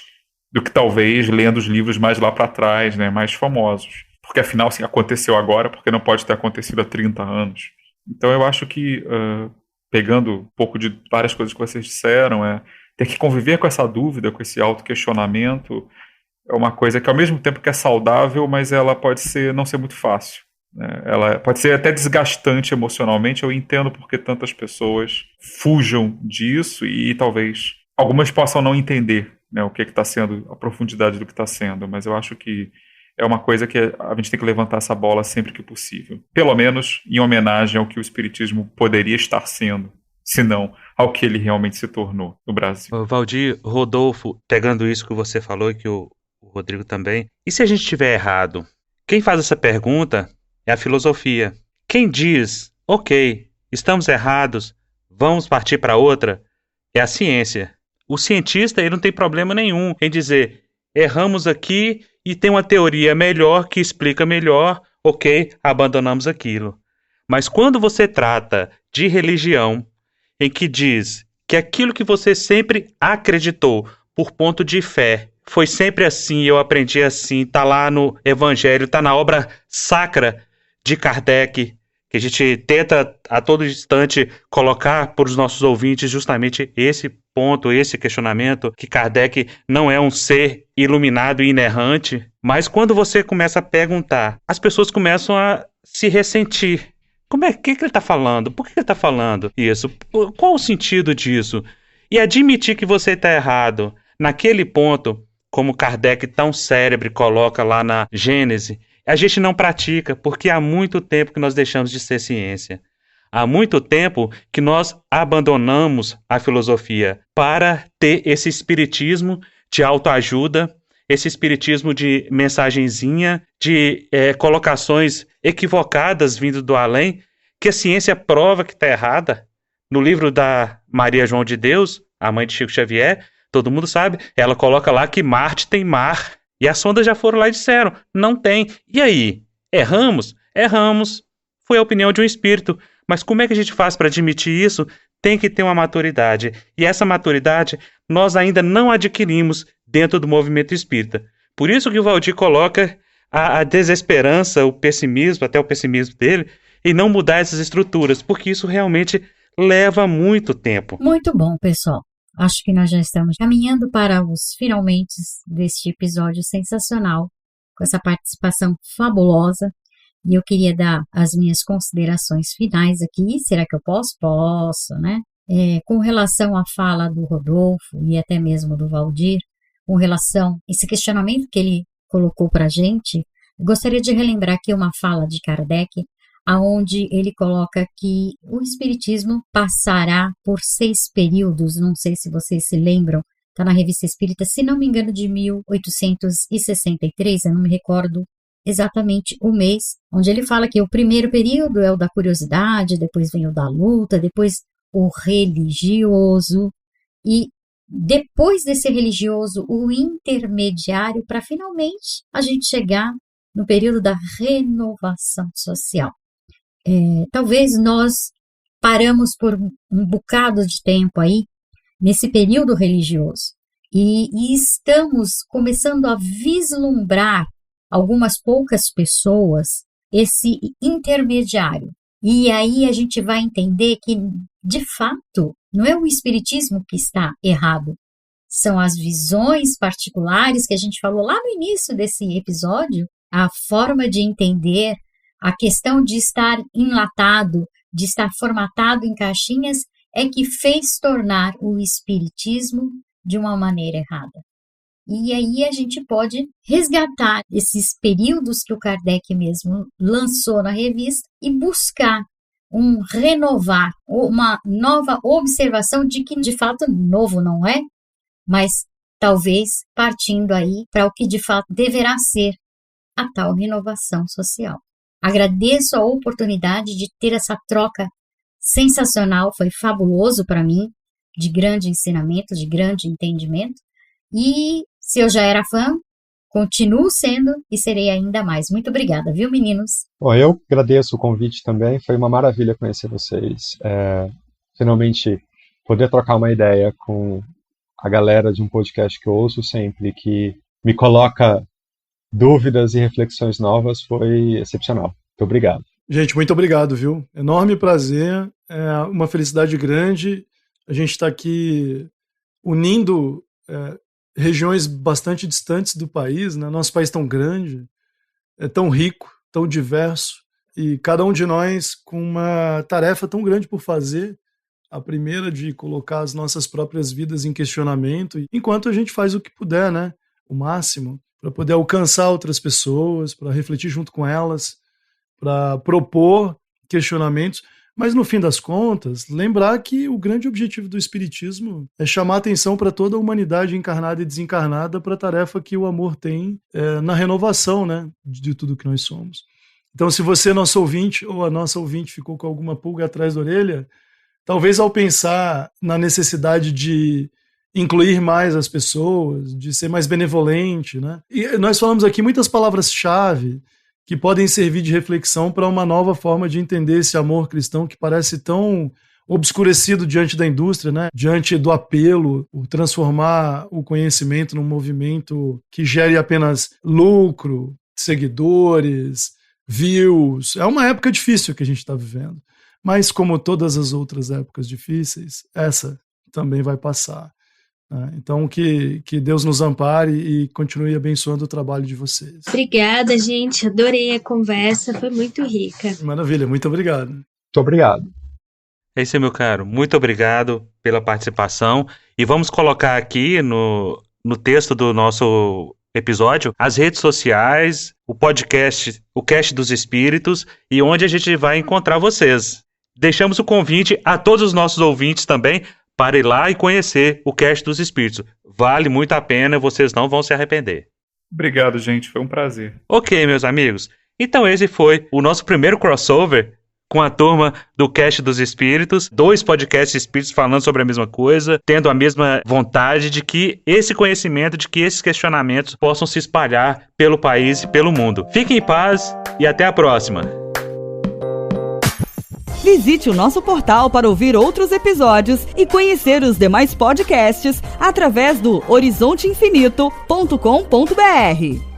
do que talvez lendo os livros mais lá para trás, né, mais famosos. Porque afinal, assim, aconteceu agora, porque não pode ter acontecido há 30 anos. Então eu acho que, pegando um pouco de várias coisas que vocês disseram, ter que conviver com essa dúvida, com esse autoquestionamento, é uma coisa que ao mesmo tempo que é saudável, mas ela pode não ser muito fácil. Né? Ela pode ser até desgastante emocionalmente. Eu entendo porque tantas pessoas fujam disso e talvez algumas possam não entender né, o que está sendo, a profundidade do que está sendo, mas eu acho que é uma coisa que a gente tem que levantar essa bola sempre que possível. Pelo menos em homenagem ao que o Espiritismo poderia estar sendo, se não ao que ele realmente se tornou no Brasil.
Valdir, Rodolfo, pegando isso que você falou e que o Rodrigo também, e se a gente estiver errado? Quem faz essa pergunta é a filosofia. Quem diz, ok, estamos errados, vamos partir para outra, é a ciência. O cientista, ele não tem problema nenhum em dizer, erramos aqui e tem uma teoria melhor que explica melhor, ok, abandonamos aquilo. Mas quando você trata de religião, em que diz que aquilo que você sempre acreditou por ponto de fé, foi sempre assim, eu aprendi assim, está lá no Evangelho, está na obra sacra de Kardec, que a gente tenta a todo instante colocar para os nossos ouvintes justamente esse ponto, esse questionamento, que Kardec não é um ser iluminado e inerrante, mas quando você começa a perguntar, as pessoas começam a se ressentir. Que ele está falando? Por que ele está falando isso? Qual o sentido disso? E admitir que você está errado naquele ponto, como Kardec tão célebre coloca lá na Gênese, a gente não pratica, porque há muito tempo que nós deixamos de ser ciência. Há muito tempo que nós abandonamos a filosofia para ter esse espiritismo de autoajuda, esse espiritismo de mensagenzinha, de colocações equivocadas vindo do além, que a ciência prova que está errada. No livro da Maria João de Deus, a mãe de Chico Xavier, todo mundo sabe, ela coloca lá que Marte tem mar. E as sondas já foram lá e disseram, não tem. E aí? Erramos? Erramos. Foi a opinião de um espírito. Mas como é que a gente faz para admitir isso? Tem que ter uma maturidade. E essa maturidade nós ainda não adquirimos dentro do movimento espírita. Por isso que o Valdir coloca a desesperança, o pessimismo, até o pessimismo dele, em não mudar essas estruturas, porque isso realmente leva muito tempo.
Muito bom, pessoal. Acho que nós já estamos caminhando para os finalmente deste episódio sensacional, com essa participação fabulosa. E eu queria dar as minhas considerações finais aqui. Será que eu posso? Posso, né? Com relação à fala do Rodolfo e até mesmo do Valdir, com relação a esse questionamento que ele colocou para a gente, gostaria de relembrar aqui uma fala de Kardec, aonde ele coloca que o Espiritismo passará por 6 períodos, não sei se vocês se lembram, está na Revista Espírita, se não me engano, de 1863, eu não me recordo exatamente o mês, onde ele fala que o primeiro período é o da curiosidade, depois vem o da luta, depois o religioso, e depois desse religioso, o intermediário, para finalmente a gente chegar no período da renovação social. Talvez nós paramos por um bocado de tempo aí, nesse período religioso, e estamos começando a vislumbrar algumas poucas pessoas esse intermediário. E aí a gente vai entender que, de fato, não é o espiritismo que está errado, são as visões particulares que a gente falou lá no início desse episódio, a forma de entender, a questão de estar enlatado, de estar formatado em caixinhas, é que fez tornar o espiritismo de uma maneira errada. E aí a gente pode resgatar esses períodos que o Kardec mesmo lançou na revista e buscar renovar, uma nova observação de que de fato novo não é, mas talvez partindo aí para o que de fato deverá ser a tal renovação social. Agradeço a oportunidade de ter essa troca sensacional, foi fabuloso para mim, de grande ensinamento, de grande entendimento. E se eu já era fã, continuo sendo e serei ainda mais. Muito obrigada, viu, meninos?
Bom, eu agradeço o convite também, foi uma maravilha conhecer vocês. Finalmente, poder trocar uma ideia com a galera de um podcast que eu ouço sempre, que me coloca dúvidas e reflexões novas, foi excepcional. Muito obrigado.
Gente, muito obrigado, viu? Enorme prazer, é uma felicidade grande. A gente está aqui unindo regiões bastante distantes do país, né? Nosso país tão grande, é tão rico, tão diverso, e cada um de nós com uma tarefa tão grande por fazer, A primeira de colocar as nossas próprias vidas em questionamento, enquanto a gente faz o que puder, né? O máximo, para poder alcançar outras pessoas, para refletir junto com elas, para propor questionamentos, mas no fim das contas, lembrar que o grande objetivo do Espiritismo é chamar atenção para toda a humanidade encarnada e desencarnada para a tarefa que o amor tem na renovação, né, de tudo que nós somos. Então, se você, nosso ouvinte, ou a nossa ouvinte, ficou com alguma pulga atrás da orelha, talvez ao pensar na necessidade de incluir mais as pessoas, de ser mais benevolente, né? E nós falamos aqui muitas palavras-chave que podem servir de reflexão para uma nova forma de entender esse amor cristão que parece tão obscurecido diante da indústria, né? Diante do apelo, o transformar o conhecimento num movimento que gere apenas lucro, seguidores, views. É uma época difícil que a gente está vivendo. Mas, como todas as outras épocas difíceis, essa também vai passar. Né? Então, que Deus nos ampare e continue abençoando o trabalho de vocês.
Obrigada, gente. Adorei a conversa. Foi muito rica.
Maravilha. Muito obrigado.
Muito obrigado.
É isso aí, meu caro. Muito obrigado pela participação. E vamos colocar aqui no texto do nosso episódio as redes sociais, o podcast, o Cast dos Espíritos, e onde a gente vai encontrar vocês. Deixamos o convite a todos os nossos ouvintes também para ir lá e conhecer o Cast dos Espíritos. Vale muito a pena, vocês não vão se arrepender.
Obrigado, gente. Foi um prazer.
Ok, meus amigos. Então esse foi o nosso primeiro crossover com a turma do Cast dos Espíritos. 2 podcasts espíritos falando sobre a mesma coisa, tendo a mesma vontade de que esse conhecimento, de que esses questionamentos possam se espalhar pelo país e pelo mundo. Fiquem em paz e até a próxima.
Visite o nosso portal para ouvir outros episódios e conhecer os demais podcasts através do horizonteinfinito.com.br.